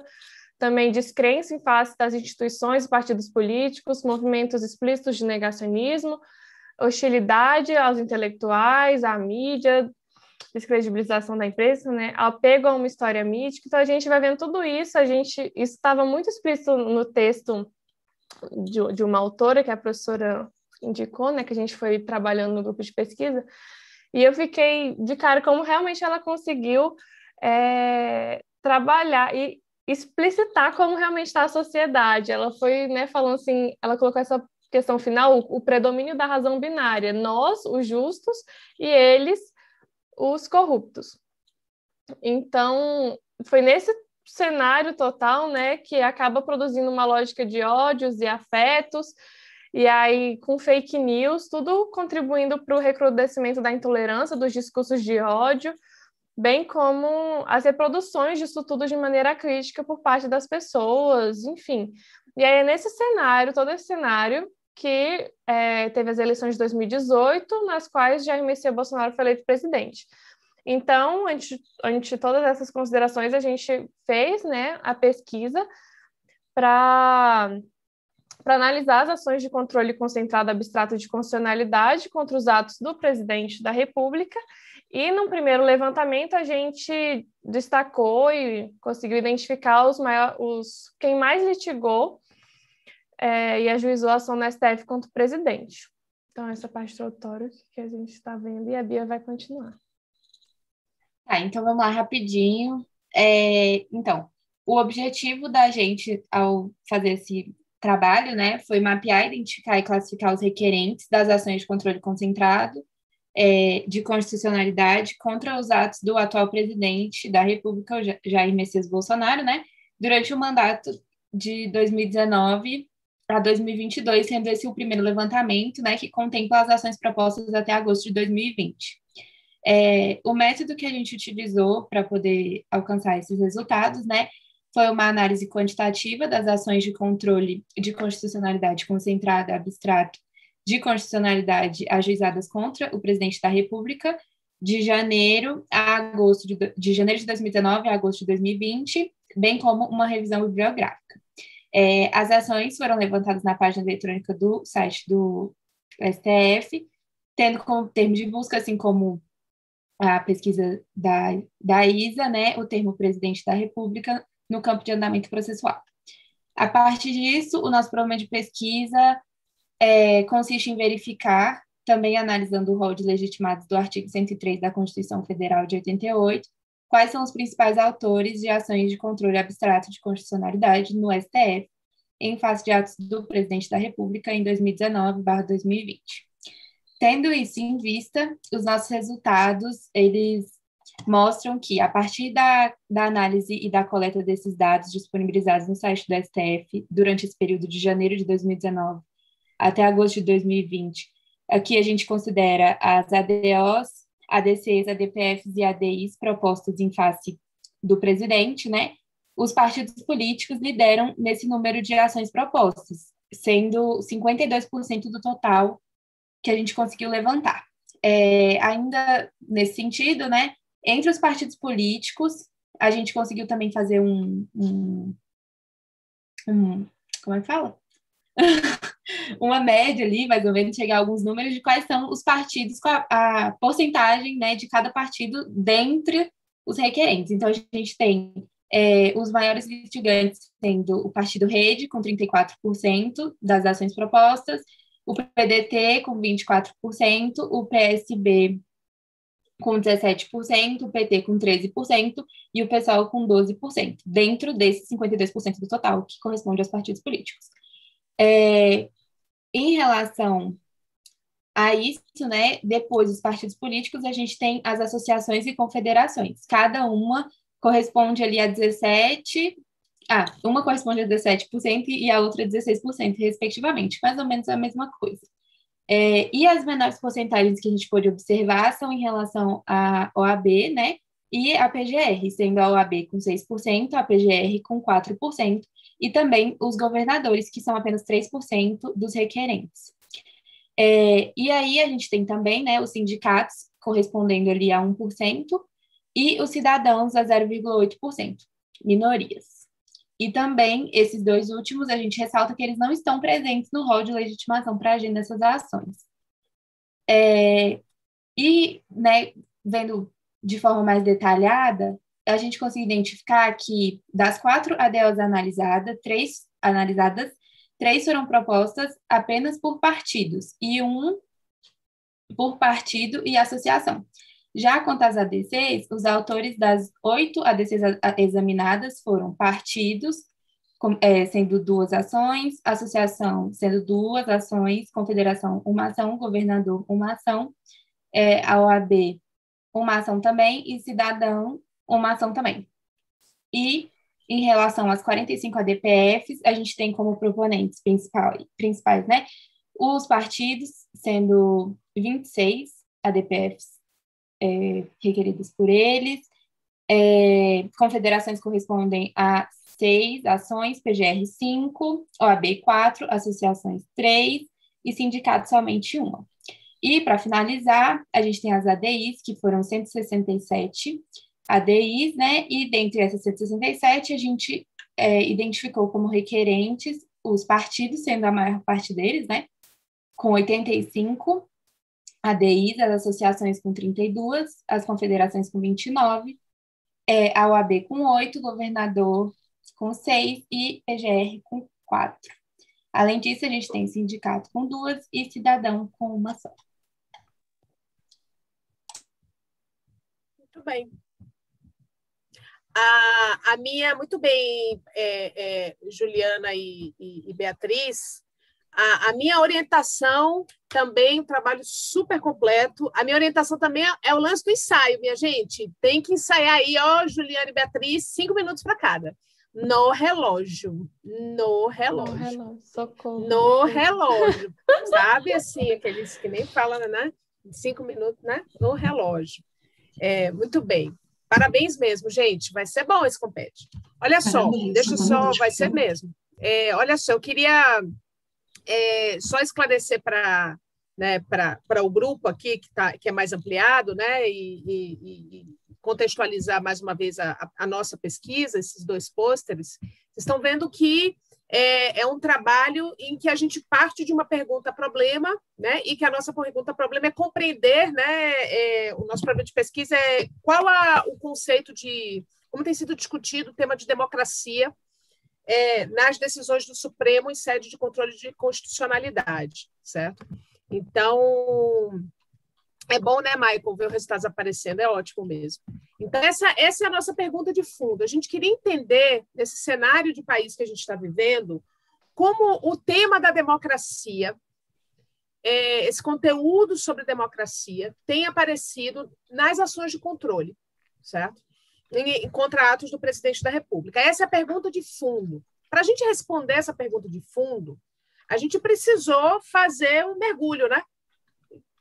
também descrença em face das instituições e partidos políticos, movimentos explícitos de negacionismo, hostilidade aos intelectuais, à mídia, descredibilização da imprensa, né? Apego a uma história mítica. Então, a gente vai vendo tudo isso. Isso estava muito explícito no texto de uma autora, que a professora indicou, né? Que a gente foi trabalhando no grupo de pesquisa. E eu fiquei de cara como realmente ela conseguiu trabalhar e explicitar como realmente está a sociedade. Ela foi, né, falando assim, ela colocou essa questão final, o predomínio da razão binária. Nós, os justos, e eles, os corruptos. Então, foi nesse cenário total, né, que acaba produzindo uma lógica de ódios e afetos, e aí com fake news, tudo contribuindo para o recrudescimento da intolerância, dos discursos de ódio, bem como as reproduções disso tudo de maneira crítica por parte das pessoas, enfim. E aí é nesse cenário, todo esse cenário, que teve as eleições de 2018, nas quais Jair Messias Bolsonaro foi eleito presidente. Então, ante todas essas considerações, a gente fez, né, a pesquisa para analisar as ações de controle concentrado abstrato de constitucionalidade contra os atos do presidente da República, e, num primeiro levantamento, a gente destacou e conseguiu identificar quem mais litigou e ajuizou a ação no STF contra o presidente. Então, essa parte introdutória que a gente está vendo, e a Bia vai continuar. Tá, então vamos lá rapidinho. Então, o objetivo da gente, ao fazer esse trabalho, né, foi mapear, identificar e classificar os requerentes das ações de controle concentrado de constitucionalidade contra os atos do atual presidente da República, Jair Messias Bolsonaro, né, durante o mandato de 2019 a 2022, sendo esse o primeiro levantamento, né, que contempla as ações propostas até agosto de 2020. O método que a gente utilizou para poder alcançar esses resultados, né, foi uma análise quantitativa das ações de controle de constitucionalidade concentrada, abstrato, de constitucionalidade ajuizadas contra o presidente da República de janeiro de 2019 a agosto de 2020, bem como uma revisão bibliográfica. As ações foram levantadas na página eletrônica do site do STF, tendo como termo de busca, assim como a pesquisa da ISA, né, o termo presidente da República no campo de andamento processual. A partir disso, o nosso problema de pesquisa consiste em verificar, também analisando o rol de legitimados do artigo 103 da Constituição Federal de 88, quais são os principais autores de ações de controle abstrato de constitucionalidade no STF, em face de atos do presidente da República em 2019/2020. Tendo isso em vista, os nossos resultados, eles mostram que, a partir da análise e da coleta desses dados disponibilizados no site do STF, durante esse período de janeiro de 2019 até agosto de 2020, aqui a gente considera as ADOs, ADCs, ADPFs e ADIs propostas em face do presidente, né? Os partidos políticos lideram nesse número de ações propostas, sendo 52% do total que a gente conseguiu levantar. Ainda nesse sentido, né, entre os partidos políticos, a gente conseguiu também fazer como é que fala? Uma média ali, mais ou menos, chegar a alguns números de quais são os partidos com a porcentagem, né, de cada partido dentre os requerentes. Então, a gente tem os maiores litigantes sendo o Partido Rede, com 34% das ações propostas, o PDT com 24%, o PSB com 17%, o PT com 13% e o PSOL com 12%, dentro desses 52% do total, que corresponde aos partidos políticos. Em relação a isso, né, depois dos partidos políticos, a gente tem as associações e confederações. Cada uma corresponde ali a 17%, uma corresponde a 17% e a outra a 16%, respectivamente, mais ou menos a mesma coisa. E as menores porcentagens que a gente pôde observar são em relação à OAB, né, e a PGR, sendo a OAB com 6%, a PGR com 4%, e também os governadores, que são apenas 3% dos requerentes. E aí a gente tem também, né, os sindicatos, correspondendo ali a 1%, e os cidadãos a 0,8%, minorias. E também, esses dois últimos, a gente ressalta que eles não estão presentes no rol de legitimação para agir nessas ações. Né, vendo de forma mais detalhada, a gente consegue identificar que das 4 ADOs analisadas, 3 foram propostas apenas por partidos, e 1 por partido e associação. Já quanto às ADCs, os autores das 8 ADCs examinadas foram partidos, sendo 2 ações, associação, sendo 2 ações, confederação, 1 ação, governador, 1 ação, a OAB, 1 ação também, e cidadão, 1 ação também. E, em relação às 45 ADPFs, a gente tem como proponentes principais, né, os partidos, sendo 26 ADPFs, requeridas por eles. Confederações correspondem a 6 ações, PGR 5, OAB 4, associações 3 e sindicatos somente 1. E, para finalizar, a gente tem as ADIs, que foram 167 ADIs, né? E dentre essas 167, a gente identificou como requerentes os partidos, sendo a maior parte deles, né? Com 85 ADIs, as associações com 32, as confederações com 29, a OAB com 8, governador com 6 e PGR com 4. Além disso, a gente tem sindicato com 2 e cidadão com 1 só. Muito bem. A minha, muito bem, Juliana e Beatriz, a minha orientação também, um trabalho super completo. A minha orientação também é o lance do ensaio, minha gente. Tem que ensaiar aí, ó, Juliana e Beatriz, 5 minutos para cada. No relógio. No relógio. No relógio. Socorro. No relógio. Sabe, assim, aqueles que nem falam, né? 5 minutos, né? No relógio. Muito bem. Parabéns mesmo, gente. Vai ser bom esse compete. Olha só, deixa eu só, vai ser mesmo. Olha só, eu queria só esclarecer para o grupo aqui, que é mais ampliado, né, e contextualizar mais uma vez a nossa pesquisa, esses 2 pôsteres. Vocês estão vendo que é um trabalho em que a gente parte de uma pergunta-problema, né, e que a nossa pergunta-problema é compreender, né, o nosso problema de pesquisa é qual o conceito de, como tem sido discutido o tema de democracia nas decisões do Supremo em sede de controle de constitucionalidade, certo? Então, é bom, né, Michael, ver os resultados aparecendo, é ótimo mesmo. Então, essa é a nossa pergunta de fundo. A gente queria entender, nesse cenário de país que a gente está vivendo, como o tema da democracia, esse conteúdo sobre democracia, tem aparecido nas ações de controle, certo? Contra atos do presidente da República. Essa é a pergunta de fundo. Para a gente responder essa pergunta de fundo, a gente precisou fazer um mergulho, né?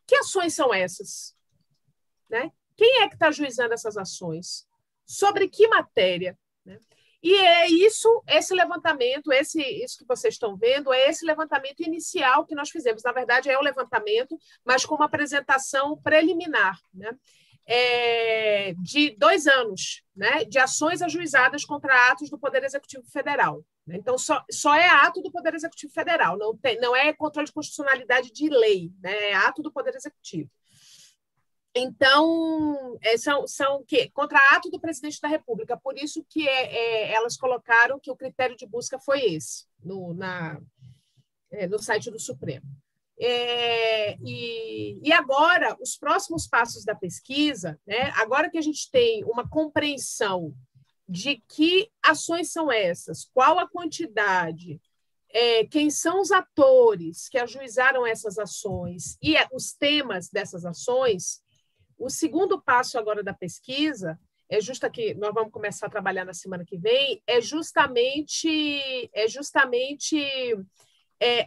Que ações são essas? Né? Quem é que está ajuizando essas ações? Sobre que matéria? Né? E esse levantamento, isso que vocês estão vendo, é esse levantamento inicial que nós fizemos. Na verdade, é o levantamento, mas com uma apresentação preliminar, né? De 2 anos, né, de ações ajuizadas contra atos do Poder Executivo Federal. Então, só é ato do Poder Executivo Federal, não é controle de constitucionalidade de lei, né, é ato do Poder Executivo. Então, são contra ato do Presidente da República, por isso que elas colocaram que o critério de busca foi esse, no site do Supremo. E agora, os próximos passos da pesquisa, né, agora que a gente tem uma compreensão de que ações são essas, qual a quantidade, quem são os atores que ajuizaram essas ações e os temas dessas ações, o segundo passo agora da pesquisa, justo aqui, nós vamos começar a trabalhar na semana que vem, é justamente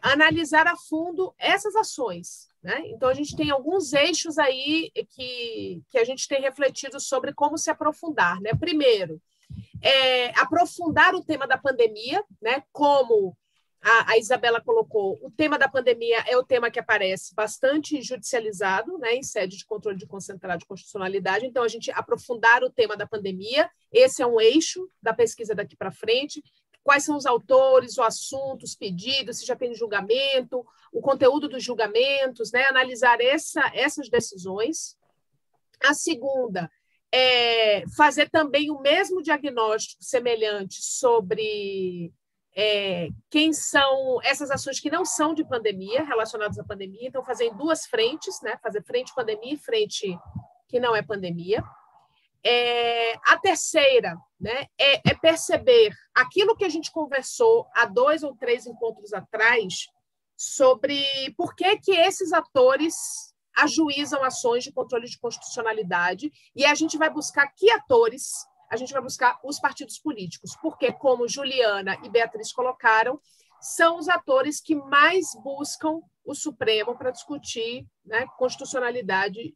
analisar a fundo essas ações, né? Então, a gente tem alguns eixos aí que a gente tem refletido sobre como se aprofundar, né? Primeiro, aprofundar o tema da pandemia, né? Como a Isabela colocou, o tema da pandemia é o tema que aparece bastante judicializado, né? Em sede de controle de concentrado de constitucionalidade. Então, a gente aprofundar o tema da pandemia, esse é um eixo da pesquisa daqui para frente. Quais são os autores, o assunto, os pedidos, se já tem julgamento, o conteúdo dos julgamentos, né? Analisar essas decisões. A segunda é fazer também o mesmo diagnóstico semelhante sobre quem são essas ações que não são de pandemia, relacionadas à pandemia, então fazer em 2 frentes, né? Fazer frente pandemia e frente que não é pandemia. A terceira, né, é perceber aquilo que a gente conversou há 2 ou 3 encontros atrás sobre por que esses atores ajuizam ações de controle de constitucionalidade, e a gente vai buscar que atores, a gente vai buscar os partidos políticos, porque, como Juliana e Beatriz colocaram, são os atores que mais buscam o Supremo para discutir, né, constitucionalidade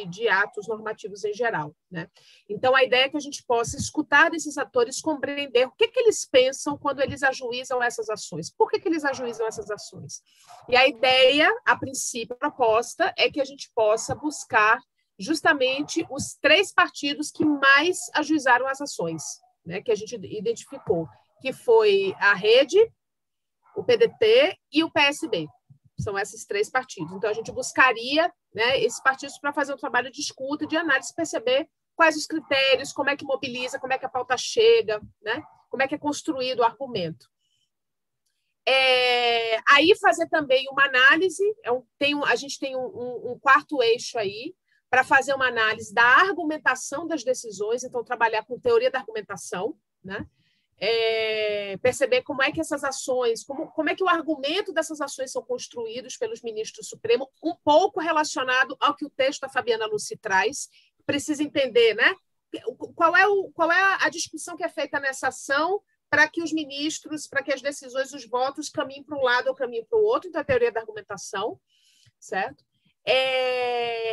de atos normativos em geral, né? Então, a ideia é que a gente possa escutar desses atores, compreender o que eles pensam quando eles ajuizam essas ações. Por que eles ajuizam essas ações? E a ideia, a princípio, a proposta, é que a gente possa buscar justamente os 3 partidos que mais ajuizaram as ações, né, que a gente identificou, que foi a Rede, o PDT e o PSB. São esses 3 partidos. Então, a gente buscaria, né, esses partidos para fazer um trabalho de escuta, de análise, perceber quais os critérios, como é que mobiliza, como é que a pauta chega, né, como é que é construído o argumento. Aí, fazer também uma análise, a gente tem um 4º eixo aí, para fazer uma análise da argumentação das decisões, então, trabalhar com teoria da argumentação, né? Perceber como é que essas ações, como é que o argumento dessas ações são construídos pelos ministros do Supremo, um pouco relacionado ao que o texto da Fabiana Lucci traz, precisa entender, né? Qual é a discussão que é feita nessa ação para que os ministros, para que as decisões, os votos caminhem para um lado ou caminhem para o outro, então a teoria da argumentação, certo?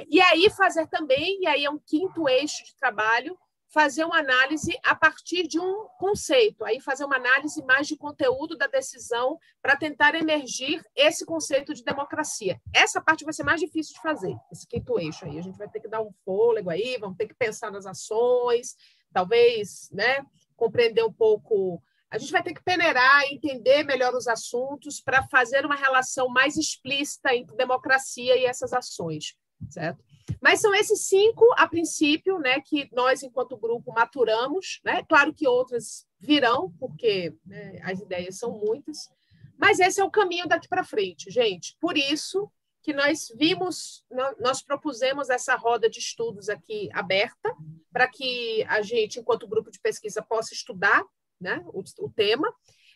E aí fazer também, e aí é um 5º eixo de trabalho, fazer uma análise a partir de um conceito, aí fazer uma análise mais de conteúdo da decisão para tentar emergir esse conceito de democracia. Essa parte vai ser mais difícil de fazer, esse 5º eixo aí. A gente vai ter que dar um fôlego aí, vamos ter que pensar nas ações, talvez, né, compreender um pouco. A gente vai ter que peneirar, entender melhor os assuntos para fazer uma relação mais explícita entre democracia e essas ações, certo? Mas são esses 5, a princípio, né, que nós, enquanto grupo, maturamos, né? Claro que outras virão, porque, né, as ideias são muitas, mas esse é o caminho daqui para frente, gente. Por isso que nós propusemos essa roda de estudos aqui aberta, para que a gente, enquanto grupo de pesquisa, possa estudar, né, o tema,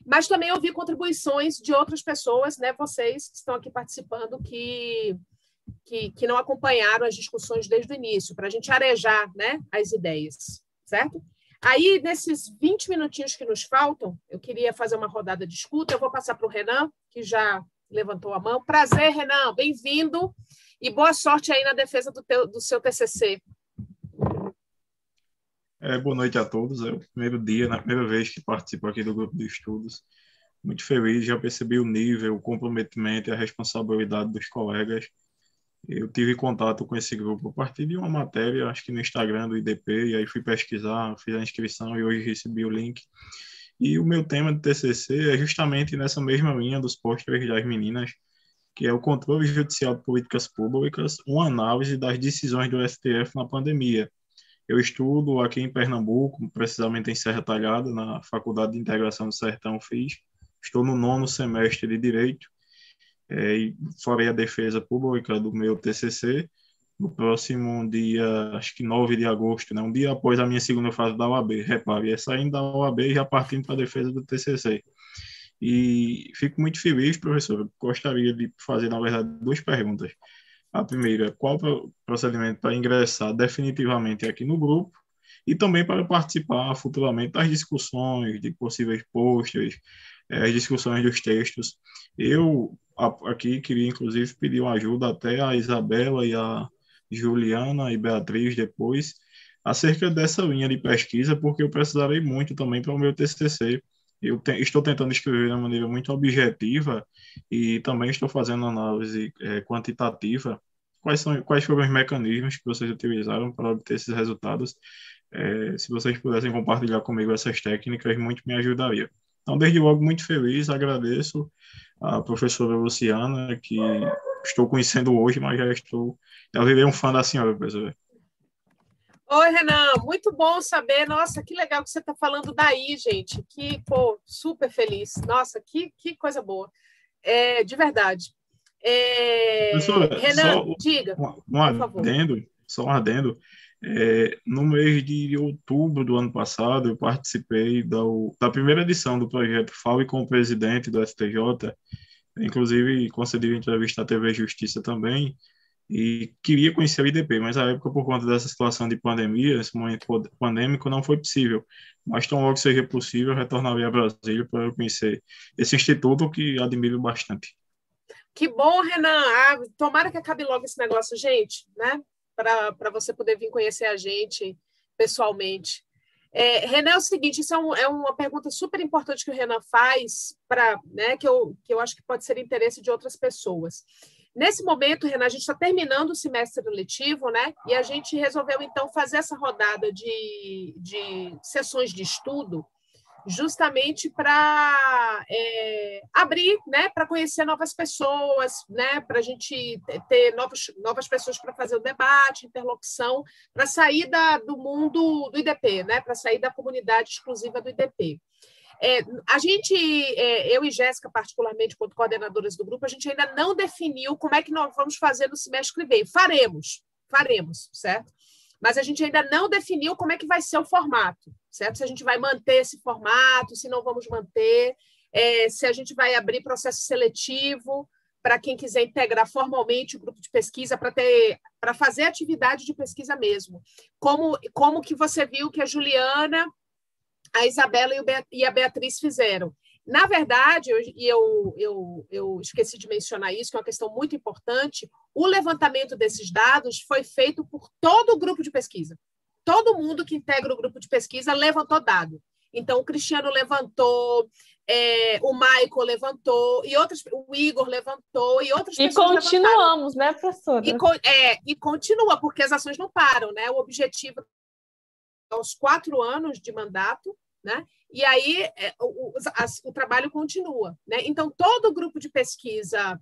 mas também ouvir contribuições de outras pessoas, né, vocês que estão aqui participando, que não acompanharam as discussões desde o início, para a gente arejar, né, as ideias, certo? Aí, nesses 20 minutinhos que nos faltam, eu queria fazer uma rodada de escuta, eu vou passar para o Renan, que já levantou a mão. Prazer, Renan, bem-vindo e boa sorte aí na defesa do seu TCC. Boa noite a todos, é o primeiro dia, na primeira vez que participo aqui do grupo de estudos. Muito feliz, já percebi o nível, o comprometimento e a responsabilidade dos colegas. Eu tive contato com esse grupo a partir de uma matéria, acho que no Instagram do IDP, e aí fui pesquisar, fiz a inscrição e hoje recebi o link. E o meu tema de TCC é justamente nessa mesma linha dos pôsteres das meninas, que é o controle judicial de políticas públicas, uma análise das decisões do STF na pandemia. Eu estudo aqui em Pernambuco, precisamente em Serra Talhada, na Faculdade de Integração do Sertão fiz. Estou no 9º semestre de Direito, e farei a defesa pública do meu TCC no próximo dia, acho que 9 de agosto, né? Um dia após a minha segunda fase da OAB. Repare, é saindo da OAB e já partindo para a defesa do TCC. E fico muito feliz, professor. Gostaria de fazer, na verdade, 2 perguntas. A primeira, qual o procedimento para ingressar definitivamente aqui no grupo e também para participar futuramente das discussões de possíveis posts, as discussões dos textos. Eu aqui queria, inclusive, pedir uma ajuda até a Isabela e a Juliana e Beatriz depois, acerca dessa linha de pesquisa, porque eu precisarei muito também para o meu TCC. Estou tentando escrever de uma maneira muito objetiva e também estou fazendo análise quantitativa. Quais foram os mecanismos que vocês utilizaram para obter esses resultados? Se vocês pudessem compartilhar comigo essas técnicas, muito me ajudaria. Então, desde logo, muito feliz, agradeço a professora Luciana, que estou conhecendo hoje, mas já virei um fã da senhora, professora. Oi, Renan, muito bom saber. Nossa, que legal que você está falando daí, gente. Super feliz. Nossa, que coisa boa. De verdade. Professora, Renan, diga, por favor. Só um adendo. No mês de outubro do ano passado, eu participei da primeira edição do projeto Fale com o Presidente do STJ, inclusive concedi entrevista à TV Justiça também, e queria conhecer o IDP, mas à época, por conta dessa situação de pandemia, esse momento pandêmico, não foi possível. Mas tão logo seja possível, eu retornarei a Brasília para eu conhecer esse instituto que admiro bastante. Que bom, Renan. Tomara que acabe logo esse negócio, gente, né? Para você poder vir conhecer a gente pessoalmente. Renan, é o seguinte, isso é uma pergunta super importante que o Renan faz, né, que eu acho que pode ser interesse de outras pessoas. Nesse momento, Renan, a gente está terminando o semestre letivo, né? E a gente resolveu, então, fazer essa rodada de sessões de estudo justamente para abrir, né, para conhecer novas pessoas, né, para a gente ter novas pessoas para fazer o debate, interlocução, para sair do mundo do IDP, né, para sair da comunidade exclusiva do IDP. A gente, eu e Jéssica, particularmente, quanto coordenadoras do grupo, a gente ainda não definiu como é que nós vamos fazer no semestre que vem. Faremos, certo? Mas a gente ainda não definiu como é que vai ser o formato, certo? Se a gente vai manter esse formato, se não vamos manter, se a gente vai abrir processo seletivo para quem quiser integrar formalmente o grupo de pesquisa para fazer atividade de pesquisa mesmo. Como que você viu que a Juliana, a Isabela e a Beatriz fizeram. Na verdade, eu esqueci de mencionar isso, que é uma questão muito importante, o levantamento desses dados foi feito por todo o grupo de pesquisa. Todo mundo que integra o grupo de pesquisa levantou dado. Então, o Cristiano levantou, o Michael levantou, o Igor levantou, e outras pessoas levantaram. E continuamos, né, professora? E continua, porque as ações não param, né? O objetivo é aos 4 anos de mandato, né? E aí o trabalho continua, né? Então, todo o grupo de pesquisa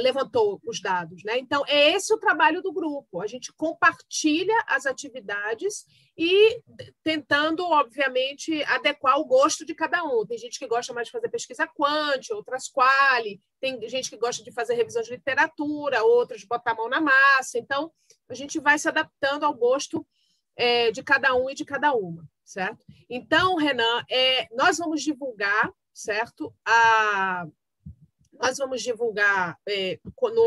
levantou os dados, né? Então, é esse o trabalho do grupo. A gente compartilha as atividades e tentando, obviamente, adequar o gosto de cada um. Tem gente que gosta mais de fazer pesquisa quant, outras quali, tem gente que gosta de fazer revisão de literatura, outras de botar a mão na massa. Então, a gente vai se adaptando ao gosto de cada um e de cada uma, certo? Então, Renan, nós vamos divulgar, certo? Nós vamos divulgar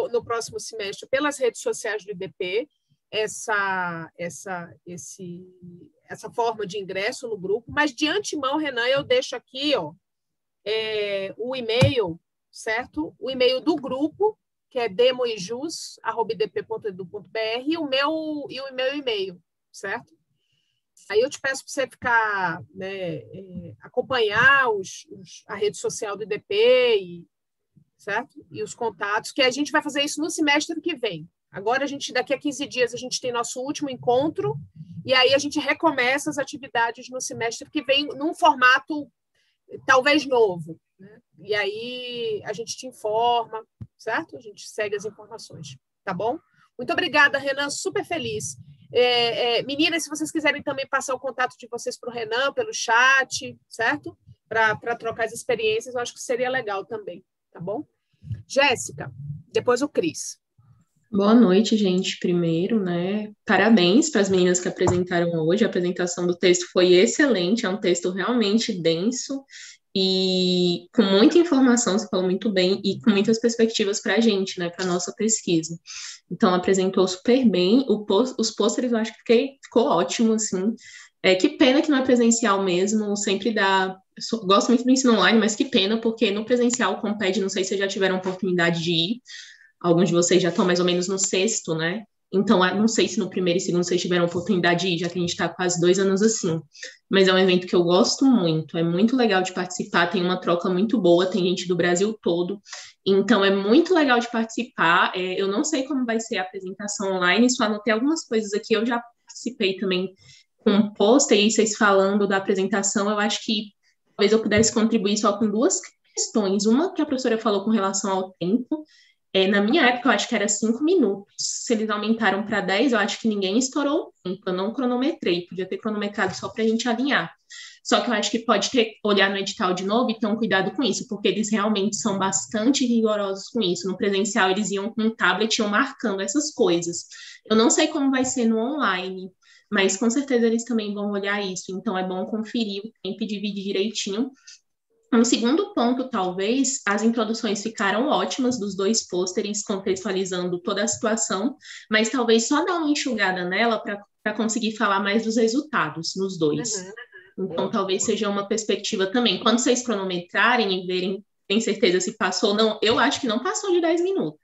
no próximo semestre pelas redes sociais do IDP essa forma de ingresso no grupo, mas de antemão, Renan, eu deixo aqui o e-mail, certo? O e-mail do grupo, que é demoijus@idp.edu.br, e o meu e-mail, certo? Aí eu te peço para você ficar, né, acompanhar a rede social do IDP, certo? E os contatos, que a gente vai fazer isso no semestre que vem. Agora, daqui a 15 dias, a gente tem nosso último encontro, e aí a gente recomeça as atividades no semestre que vem, num formato talvez novo, né? E aí a gente te informa, certo? A gente segue as informações, tá bom? Muito obrigada, Renan, super feliz. Meninas, se vocês quiserem também passar o contato de vocês para o Renan, pelo chat, certo? Para trocar as experiências, eu acho que seria legal também, tá bom? Jéssica, depois o Cris. Boa noite, gente, primeiro, né? Parabéns para as meninas que apresentaram hoje. A apresentação do texto foi excelente, é um texto realmente denso e com muita informação, você falou muito bem, e com muitas perspectivas para a gente, né, para a nossa pesquisa. Então, apresentou super bem. Os pôsteres eu acho que ficou ótimo, assim. Que pena que não é presencial mesmo, sempre dá... Gosto muito do ensino online, mas que pena, porque no presencial, o Comped, não sei se vocês já tiveram oportunidade de ir, alguns de vocês já estão mais ou menos no 6º, né? Então, não sei se no 1º e 2º vocês tiveram oportunidade de ir, já que a gente está quase 2 anos assim. Mas é um evento que eu gosto muito, é muito legal de participar, tem uma troca muito boa, tem gente do Brasil todo. Então, é muito legal de participar. Eu não sei como vai ser a apresentação online, só anotei algumas coisas aqui, eu já participei também com um pôster, e vocês falando da apresentação, eu acho que talvez eu pudesse contribuir só com 2 questões. Uma que a professora falou com relação ao tempo. Na minha época, eu acho que era 5 minutos. Se eles aumentaram para 10, eu acho que ninguém estourou o tempo. Eu não cronometrei, podia ter cronometrado só para a gente alinhar. Só que eu acho que pode olhar no edital de novo e ter um cuidado com isso, porque eles realmente são bastante rigorosos com isso. No presencial, eles iam com um tablet e iam marcando essas coisas. Eu não sei como vai ser no online, mas com certeza eles também vão olhar isso. Então, é bom conferir o tempo e dividir direitinho. Um segundo ponto, talvez, as introduções ficaram ótimas dos dois pôsteres, contextualizando toda a situação, mas talvez só dar uma enxugada nela para conseguir falar mais dos resultados nos dois. Então, talvez seja uma perspectiva também. Quando vocês cronometrarem e verem, tem certeza se passou ou não, eu acho que não passou de 10 minutos.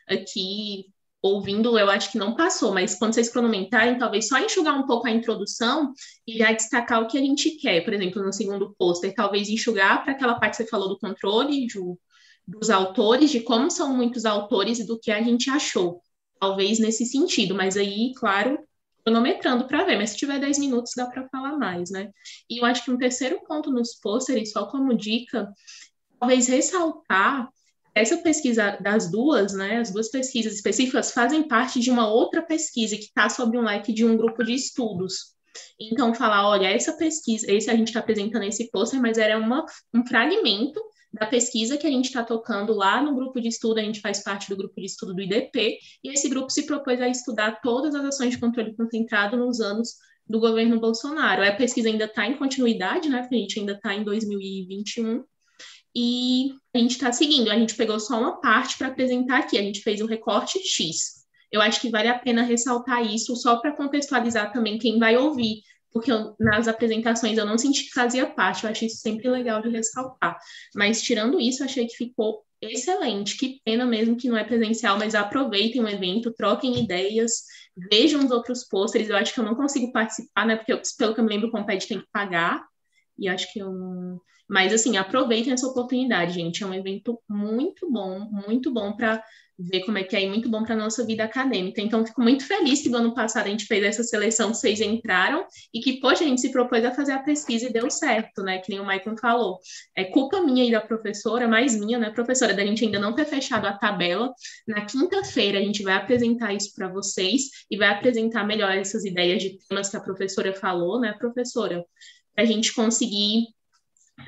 Aqui, ouvindo, eu acho que não passou, mas quando vocês cronometrarem, talvez só enxugar um pouco a introdução e já destacar o que a gente quer. Por exemplo, no segundo pôster, talvez enxugar para aquela parte que você falou do controle, dos autores, de como são muitos autores e do que a gente achou. Talvez nesse sentido, mas aí, claro, cronometrando para ver, mas se tiver 10 minutos dá para falar mais, né? E eu acho que um terceiro ponto nos pôsteres, só como dica, talvez ressaltar essa pesquisa das duas, né, as duas pesquisas específicas fazem parte de uma outra pesquisa que está sob um leque de um grupo de estudos. Então, falar, olha, essa pesquisa, esse a gente está apresentando esse pôster, mas era um fragmento da pesquisa que a gente está tocando lá no grupo de estudo, a gente faz parte do grupo de estudo do IDP, e esse grupo se propôs a estudar todas as ações de controle concentrado nos anos do governo Bolsonaro. A pesquisa ainda está em continuidade, né, porque a gente ainda está em 2021, e a gente está seguindo. A gente pegou só uma parte para apresentar aqui, a gente fez o recorte X. Eu acho que vale a pena ressaltar isso, só para contextualizar também quem vai ouvir, porque nas apresentações eu não senti que fazia parte, eu achei isso sempre legal de ressaltar. Mas, tirando isso, eu achei que ficou excelente. Que pena mesmo que não é presencial, mas aproveitem o evento, troquem ideias, vejam os outros pôsteres. Eu acho que eu não consigo participar, né? Porque, pelo que eu me lembro, o Comped tem que pagar, e acho que eu não... Mas, assim, aproveitem essa oportunidade, gente. É um evento muito bom para ver como é que é e muito bom para a nossa vida acadêmica. Então, fico muito feliz que no ano passado a gente fez essa seleção, vocês entraram e que, poxa, a gente se propôs a fazer a pesquisa e deu certo, né? Que nem o Maicon falou. É culpa minha e da professora, mais minha, né, professora, da gente ainda não ter fechado a tabela. Na quinta-feira a gente vai apresentar isso para vocês e vai apresentar melhor essas ideias de temas que a professora falou, né, professora? Para a gente conseguir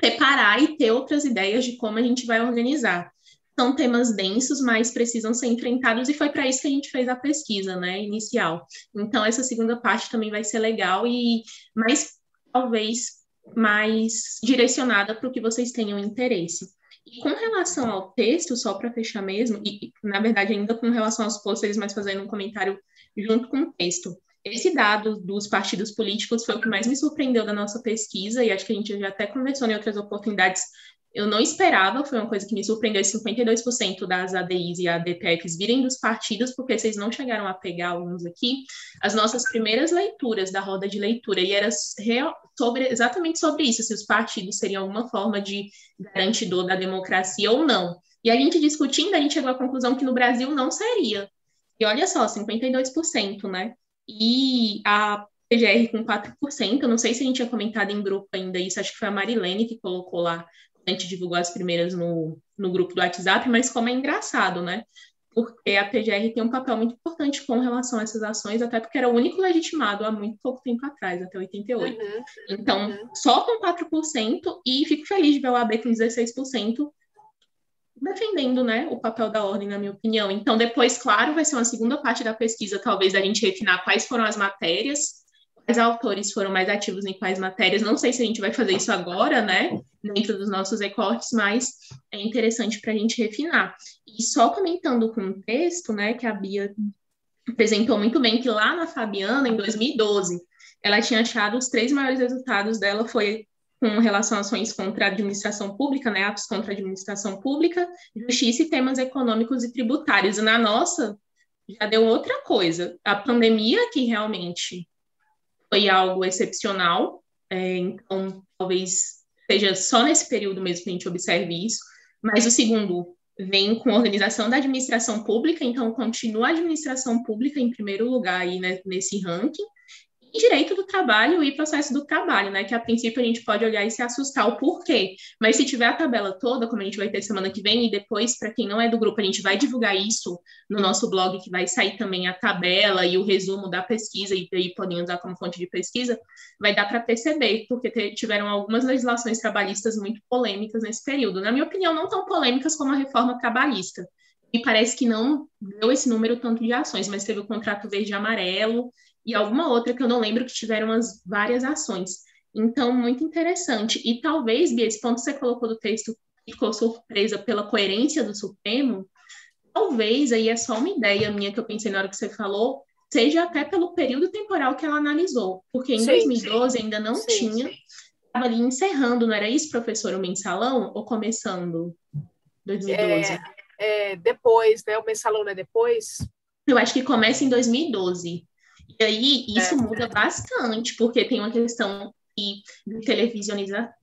separar e ter outras ideias de como a gente vai organizar. São temas densos, mas precisam ser enfrentados, e foi para isso que a gente fez a pesquisa, né, inicial. Então, essa segunda parte também vai ser legal e talvez mais direcionada para o que vocês tenham interesse. E com relação ao texto, só para fechar mesmo, e na verdade ainda com relação aos pôsteres, mas fazendo um comentário junto com o texto, esse dado dos partidos políticos foi o que mais me surpreendeu da nossa pesquisa, e acho que a gente já até conversou em outras oportunidades. Eu não esperava, foi uma coisa que me surpreendeu, 52% das ADIs e ADPFs virem dos partidos, porque vocês não chegaram a pegar alguns aqui, as nossas primeiras leituras da roda de leitura, e era exatamente sobre isso, se os partidos seriam uma forma de garantidor da democracia ou não. E a gente discutindo, a gente chegou à conclusão que no Brasil não seria. E olha só, 52%, né? E a PGR com 4%, eu não sei se a gente tinha comentado em grupo ainda isso, acho que foi a Marilene que colocou lá, a gente divulgou as primeiras no grupo do WhatsApp, mas como é engraçado, né? Porque a PGR tem um papel muito importante com relação a essas ações, até porque era o único legitimado há muito pouco tempo atrás, até 88. Então, só com 4%, e fico feliz de ver o AB com 16%, defendendo, né, o papel da ordem, na minha opinião. Então, depois, claro, vai ser uma segunda parte da pesquisa, talvez, da gente refinar quais foram as matérias, quais autores foram mais ativos em quais matérias. Não sei se a gente vai fazer isso agora, né, dentro dos nossos recortes, mas é interessante para a gente refinar. E só comentando com o texto, né, que a Bia apresentou muito bem, que lá na Fabiana, em 2012, ela tinha achado os 3 maiores resultados dela foi com relação a ações contra a administração pública, né, atos contra a administração pública, justiça e temas econômicos e tributários. E na nossa, já deu outra coisa. A pandemia, que realmente foi algo excepcional, então talvez seja só nesse período mesmo que a gente observe isso, mas o segundo vem com a organização da administração pública, então continua a administração pública em primeiro lugar aí, né, nesse ranking, e direito do trabalho e processo do trabalho, né, que a princípio a gente pode olhar e se assustar o porquê, mas se tiver a tabela toda, como a gente vai ter semana que vem, e depois, para quem não é do grupo, a gente vai divulgar isso no nosso blog, que vai sair também a tabela e o resumo da pesquisa, e aí podem usar como fonte de pesquisa, vai dar para perceber, porque tiveram algumas legislações trabalhistas muito polêmicas nesse período. Na minha opinião, não tão polêmicas como a reforma trabalhista. E parece que não deu esse número tanto de ações, mas teve o contrato verde e amarelo, e alguma outra que eu não lembro, que tiveram várias ações. Então, muito interessante. E talvez, Bia, esse ponto que você colocou do texto ficou surpresa pela coerência do Supremo, talvez, aí é só uma ideia minha que eu pensei na hora que você falou, seja até pelo período temporal que ela analisou, porque em 2012 ainda não tinha, estava ali encerrando, não era isso, professor, o mensalão, ou começando 2012? Depois, né? O mensalão não é depois? Eu acho que começa em 2012. E aí isso muda bastante, porque tem uma questão de televisionizar,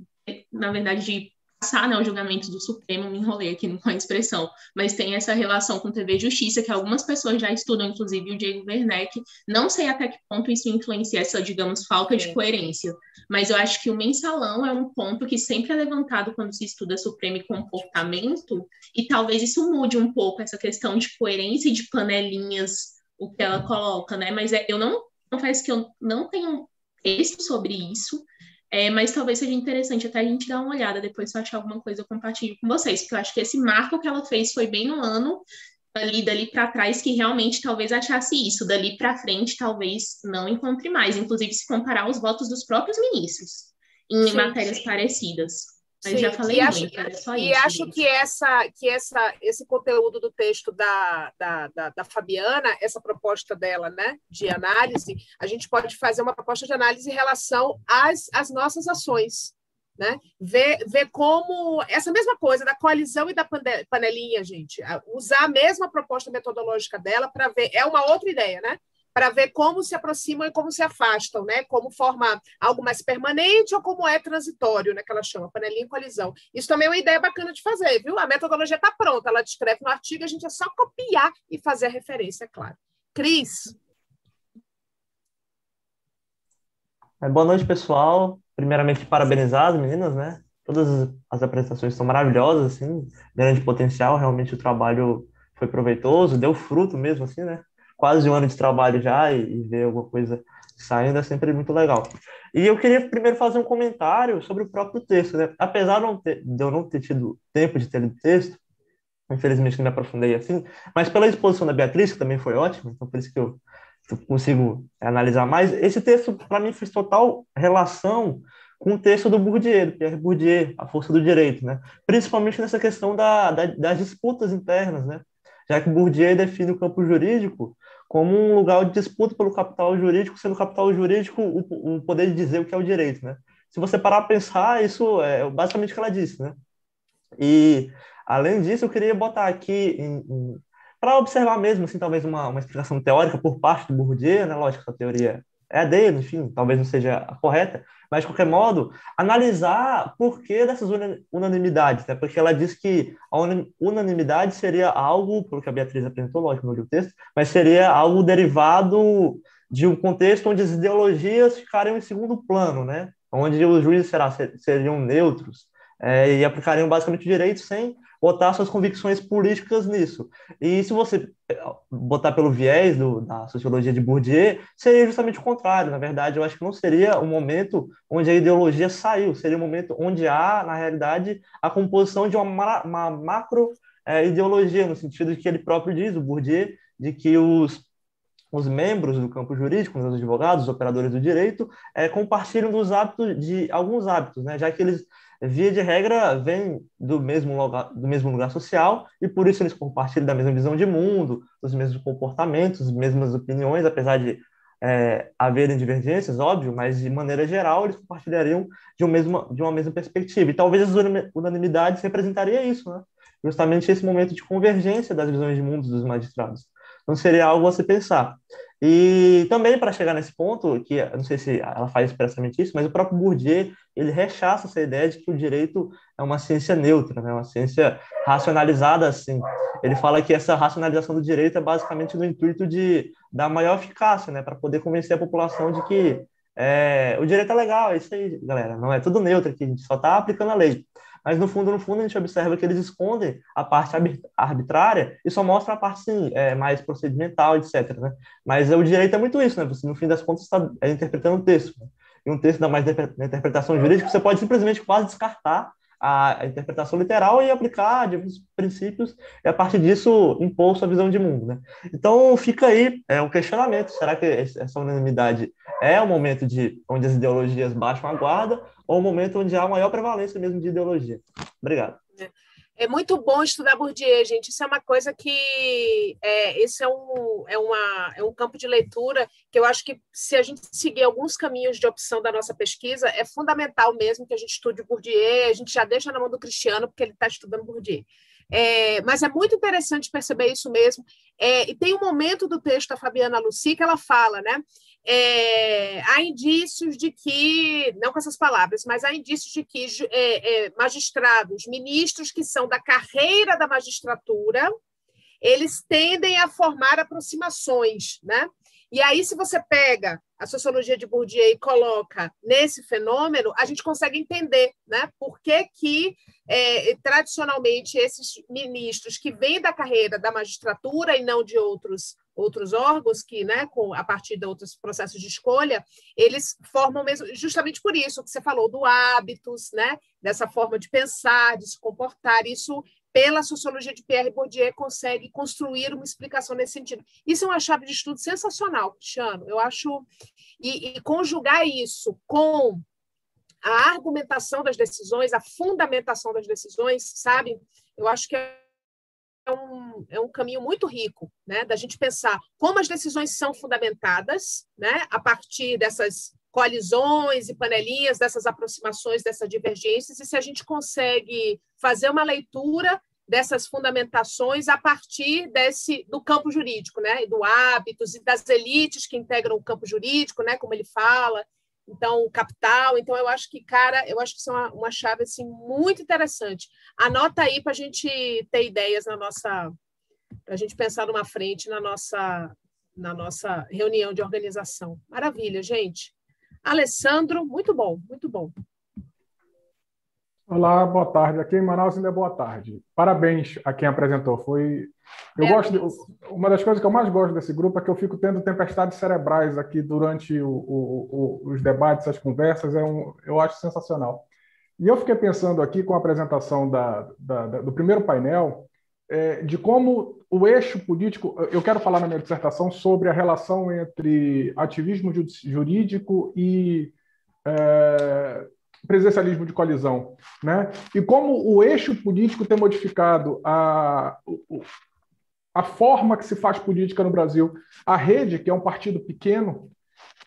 na verdade, de passar, né, o julgamento do Supremo, me enrolei aqui com a expressão, mas tem essa relação com TV Justiça, que algumas pessoas já estudam, inclusive o Diego Werneck. Não sei até que ponto isso influencia essa, digamos, falta de coerência, mas eu acho que o mensalão é um ponto que sempre é levantado quando se estuda Supremo e comportamento, e talvez isso mude um pouco essa questão de coerência e de panelinhas, o que ela coloca, né? Mas eu não confesso que eu não tenho texto sobre isso, mas talvez seja interessante até a gente dar uma olhada depois, se eu achar alguma coisa eu compartilho com vocês, porque eu acho que esse marco que ela fez foi bem no ano, dali para trás, que realmente talvez achasse isso, dali para frente talvez não encontre mais, inclusive se comparar os votos dos próprios ministros em matérias parecidas. Mas já falei muito, era só isso. E acho que esse conteúdo do texto da Fabiana, essa proposta dela, né, de análise, a gente pode fazer uma proposta de análise em relação às nossas ações, né? Ver como essa mesma coisa da coalizão e da panelinha, gente, usar a mesma proposta metodológica dela para ver, é uma outra ideia, né? Para ver como se aproximam e como se afastam, né? Como forma algo mais permanente ou como é transitório, né? Que ela chama, panelinha e colisão. Isso também é uma ideia bacana de fazer, viu? A metodologia está pronta, ela descreve no artigo, a gente é só copiar e fazer a referência, é claro. Cris? Boa noite, pessoal. Primeiramente, parabenizar as meninas, né? Todas as apresentações são maravilhosas, assim, grande potencial, realmente o trabalho foi proveitoso, deu fruto mesmo, assim, né? Quase um ano de trabalho já e ver alguma coisa saindo é sempre muito legal. E eu queria primeiro fazer um comentário sobre o próprio texto, né? Apesar de eu não ter tido tempo de ter lido o texto, infelizmente não me aprofundei assim, mas pela exposição da Beatriz, que também foi ótima, então por isso que eu consigo analisar mais, esse texto para mim fez total relação com o texto do Bourdieu, do Pierre Bourdieu, A Força do Direito, né? Principalmente nessa questão das disputas internas, né? Já que Bourdieu define o campo jurídico como um lugar de disputa pelo capital jurídico, sendo o capital jurídico o poder de dizer o que é o direito, né? Se você parar para pensar, isso é basicamente o que ela disse, né? E, além disso, eu queria botar aqui, para observar mesmo, assim, talvez uma explicação teórica por parte do Bourdieu, né? Lógico que a teoria é a dele, enfim, talvez não seja a correta, mas, de qualquer modo, analisar por que dessas unanimidades, né? Porque ela diz que a unanimidade seria algo, pelo que a Beatriz apresentou, lógico, não li o texto, mas seria algo derivado de um contexto onde as ideologias ficariam em segundo plano, né? Onde os juízes seriam neutros, e aplicariam basicamente o direito sem botar suas convicções políticas nisso. E se você botar pelo viés da sociologia de Bourdieu, seria justamente o contrário. Na verdade, eu acho que não seria o momento onde a ideologia saiu, seria o momento onde há, na realidade, a composição de uma macro ideologia, no sentido de que ele próprio diz, o Bourdieu, de que os membros do campo jurídico, os advogados, os operadores do direito, compartilham de alguns hábitos, né? Já que eles, via de regra, vêm do mesmo lugar social e por isso eles compartilham da mesma visão de mundo, dos mesmos comportamentos, as mesmas opiniões, apesar de haverem divergências, óbvio, mas de maneira geral eles compartilhariam de uma mesma perspectiva. E talvez as unanimidades representariam isso, né? Justamente esse momento de convergência das visões de mundo dos magistrados. Então, seria algo a se pensar. E também, para chegar nesse ponto, que eu não sei se ela faz expressamente isso, mas o próprio Bourdieu, ele rechaça essa ideia de que o direito é uma ciência neutra, né? Uma ciência racionalizada, assim. Ele fala que essa racionalização do direito é basicamente no intuito de dar maior eficácia, né? Para poder convencer a população de que o direito é legal, é isso aí, galera. Não é tudo neutro aqui, a gente só está aplicando a lei. Mas, no fundo, a gente observa que eles escondem a parte arbitrária e só mostram a parte, sim, mais procedimental, etc. Né? Mas o direito é muito isso, né? Você, no fim das contas, está interpretando um texto. Né? E um texto, ainda mais na interpretação jurídica, você pode simplesmente quase descartar a interpretação literal e aplicar diversos princípios, e a partir disso impor sua visão de mundo, né? Então fica aí o questionamento: será que essa unanimidade é o momento onde as ideologias baixam a guarda, ou o momento onde há maior prevalência mesmo de ideologia? Obrigado. É muito bom estudar Bourdieu, gente. Isso é uma coisa que... esse é um campo de leitura que eu acho que, se a gente seguir alguns caminhos de opção da nossa pesquisa, é fundamental mesmo que a gente estude Bourdieu. A gente já deixa na mão do Cristiano, porque ele está estudando Bourdieu. Mas é muito interessante perceber isso mesmo. E tem um momento do texto da Fabiana Lucy que ela fala, né? Há indícios de que, não com essas palavras, mas há indícios de que magistrados, ministros que são da carreira da magistratura, eles tendem a formar aproximações, né? E aí, se você pega a sociologia de Bourdieu e coloca nesse fenômeno, a gente consegue entender, né, por que tradicionalmente, esses ministros que vêm da carreira da magistratura e não de outros órgãos, que, né, a partir de outros processos de escolha, eles formam mesmo, justamente por isso que você falou, do hábitos, né, dessa forma de pensar, de se comportar. Isso, pela sociologia de Pierre Bourdieu, consegue construir uma explicação nesse sentido. Isso é uma chave de estudo sensacional, Cristiano. Eu acho... E conjugar isso com a argumentação das decisões, a fundamentação das decisões, sabe? Eu acho que é um caminho muito rico, né? Da gente pensar como as decisões são fundamentadas, né? A partir dessas coalizões e panelinhas, dessas aproximações, dessas divergências, e se a gente consegue fazer uma leitura dessas fundamentações a partir do campo jurídico, né? Do hábitos e das elites que integram o campo jurídico, né? Como ele fala, então o capital. Então eu acho que isso é uma chave assim muito interessante. Anota aí para a gente ter ideias para a gente pensar numa frente na nossa reunião de organização. Maravilha, gente. Alessandro, muito bom, muito bom. Olá, boa tarde. Aqui em Manaus ainda é boa tarde. Parabéns a quem apresentou. Uma das coisas que eu mais gosto desse grupo é que eu fico tendo tempestades cerebrais aqui durante os debates, as conversas. Eu acho sensacional. E eu fiquei pensando aqui com a apresentação do primeiro painel, de como o eixo político... Eu quero falar na minha dissertação sobre a relação entre ativismo jurídico e presidencialismo de coalizão, né? E como o eixo político tem modificado a forma que se faz política no Brasil. A Rede, que é um partido pequeno,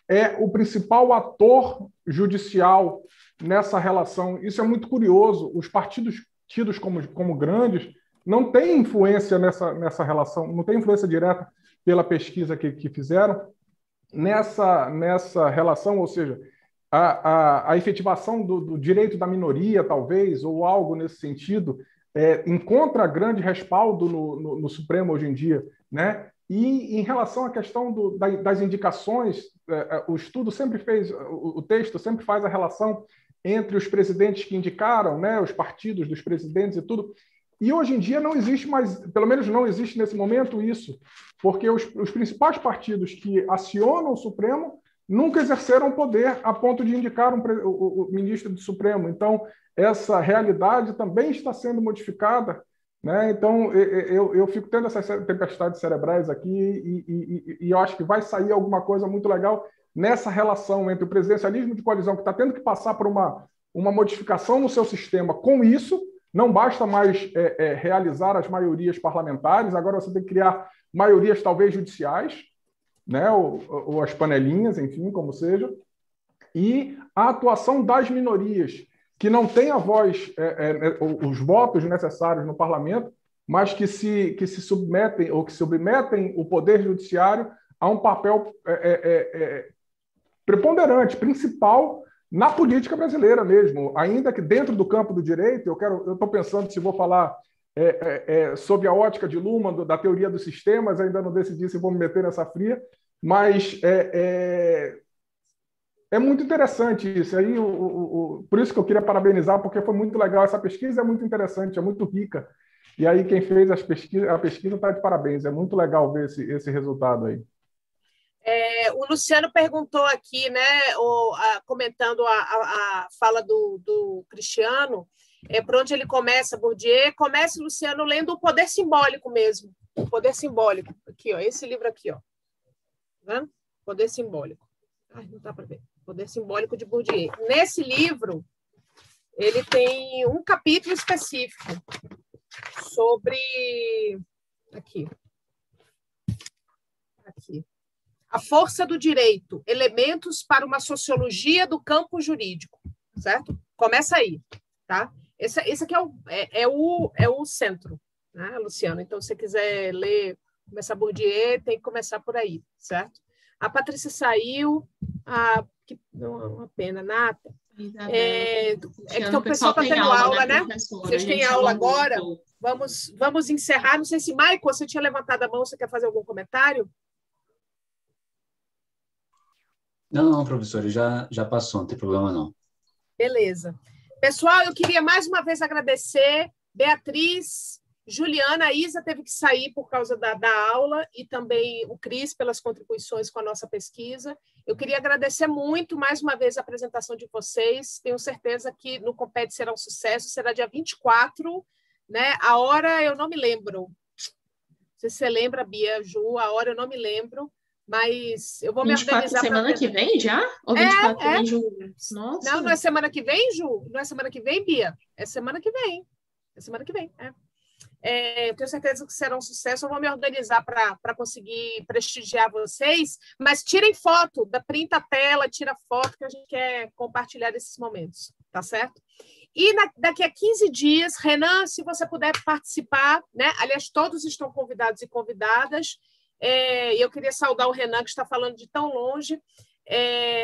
é o principal ator judicial nessa relação. Isso é muito curioso. Os partidos tidos como grandes não têm influência nessa relação, não tem influência direta pela pesquisa que fizeram nessa relação, ou seja, a efetivação do direito da minoria, talvez, ou algo nesse sentido, encontra grande respaldo no Supremo hoje em dia, né? E em relação à questão das indicações, o estudo sempre fez, o texto sempre faz a relação entre os presidentes que indicaram, né, os partidos dos presidentes e tudo. E hoje em dia não existe mais, pelo menos não existe nesse momento isso, porque os principais partidos que acionam o Supremo nunca exerceram poder a ponto de indicar o ministro do Supremo. Então, essa realidade também está sendo modificada, né? Então, eu fico tendo essas tempestades cerebrais aqui e eu acho que vai sair alguma coisa muito legal nessa relação entre o presidencialismo de coalizão, que está tendo que passar por uma modificação no seu sistema. Com isso, não basta mais realizar as maiorias parlamentares, agora você tem que criar maiorias talvez judiciais, né, ou as panelinhas, enfim, como seja, e a atuação das minorias, que não têm a voz, os votos necessários no parlamento, mas que se submetem ou que submetem o poder judiciário a um papel preponderante, principal na política brasileira mesmo, ainda que dentro do campo do direito. Eu estou pensando se vou falar sobre a ótica de Luhmann, da teoria dos sistemas, ainda não decidi se vou me meter nessa fria, mas é muito interessante isso. Aí, por isso que eu queria parabenizar, porque foi muito legal. Essa pesquisa é muito interessante, é muito rica. E aí quem fez a pesquisa está de parabéns. É muito legal ver esse resultado aí. O Luciano perguntou aqui, né, comentando a fala do Cristiano, por onde ele começa, Bourdieu. Comece, Luciano, lendo O Poder Simbólico mesmo. O Poder Simbólico. Aqui, ó, esse livro aqui, ó. Tá? Poder Simbólico. Ai, não dá para ver. Poder Simbólico de Bourdieu. Nesse livro, ele tem um capítulo específico sobre... Aqui. A força do direito, elementos para uma sociologia do campo jurídico, certo? Começa aí, tá? Esse aqui é o centro, né, Luciano? Então, se você quiser ler, começar Bourdieu, tem que começar por aí, certo? A Patrícia saiu, uma pena, Nata. Que o pessoal está tendo aula, né? Vocês têm aula agora? Vamos encerrar. Não sei se, Michael, você tinha levantado a mão, você quer fazer algum comentário? Não, professora, já passou, não tem problema não. Beleza. Pessoal, eu queria mais uma vez agradecer Beatriz, Juliana, a Isa teve que sair por causa da aula e também o Cris pelas contribuições com a nossa pesquisa. Eu queria agradecer muito mais uma vez a apresentação de vocês. Tenho certeza que no Compete será um sucesso, será dia 24, né? A hora eu não me lembro. Não sei se você lembra, Bia, Ju, a hora eu não me lembro. Mas eu vou me organizar. Semana que vem já? Ou 24 de julho? Nossa. Não é semana que vem, Ju? Não é semana que vem, Bia? É semana que vem. Eu tenho certeza que será um sucesso. Eu vou me organizar para conseguir prestigiar vocês. Mas tirem foto, printa a tela, tira foto, que a gente quer compartilhar esses momentos. Tá certo? E daqui a 15 dias, Renan, se você puder participar, né? Aliás, todos estão convidados e convidadas. Eu queria saudar o Renan, que está falando de tão longe.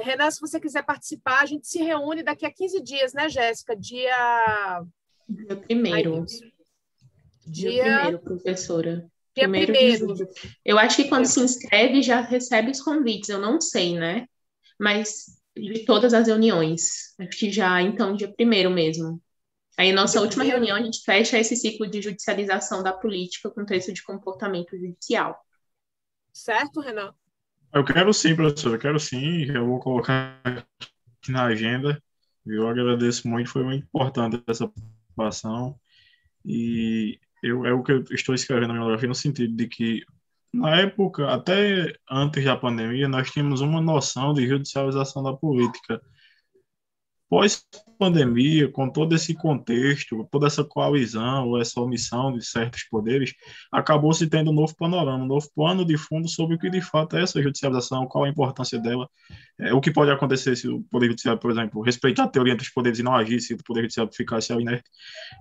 Renan, se você quiser participar, a gente se reúne daqui a 15 dias, né, Jéssica? Dia 1º. Dia 1º, professora. Dia 1º. Eu acho que quando se inscreve, já recebe os convites. Eu não sei, né? Mas de todas as reuniões. Acho que já, então, dia 1º mesmo. Aí, nossa última reunião, a gente fecha esse ciclo de judicialização da política com texto de comportamento judicial. Certo, Renan? Eu quero sim, professor, eu quero sim, já vou colocar aqui na agenda. Eu agradeço muito, foi muito importante essa participação. E é o que eu estou escrevendo na minha monografia, no sentido de que, na época, até antes da pandemia, nós tínhamos uma noção de judicialização da política. Pós-pandemia, com todo esse contexto, toda essa coalizão, ou essa omissão de certos poderes, acabou se tendo um novo panorama, um novo plano de fundo sobre o que de fato é essa judicialização, qual a importância dela, o que pode acontecer se o Poder Judiciário, por exemplo, respeitar a teoria entre os poderes e não agir, se o Poder Judiciário ficasse inerte.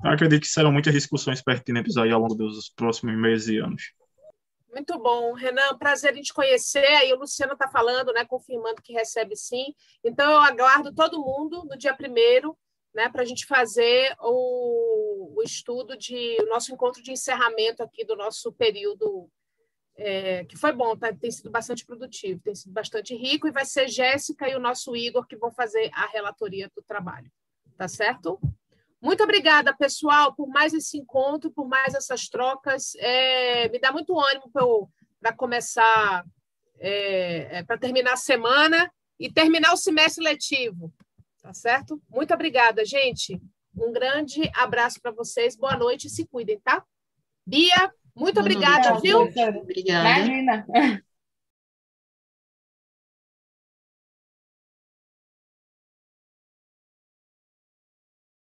Eu acredito que serão muitas discussões pertinentes aí ao longo dos próximos meses e anos. Muito bom, Renan, prazer em te conhecer. Aí o Luciano está falando, né, confirmando que recebe sim. Então, eu aguardo todo mundo no dia 1º, né, para a gente fazer o estudo o nosso encontro de encerramento aqui do nosso período, que foi bom, tá? Tem sido bastante produtivo, tem sido bastante rico, e vai ser Jéssica e o nosso Igor que vão fazer a relatoria do trabalho. Tá certo? Muito obrigada, pessoal, por mais esse encontro, por mais essas trocas. Me dá muito ânimo para começar, para terminar a semana e terminar o semestre letivo. Tá certo? Muito obrigada, gente. Um grande abraço para vocês. Boa noite e se cuidem, tá? Bia, muito obrigada, viu? Obrigada. Imagina.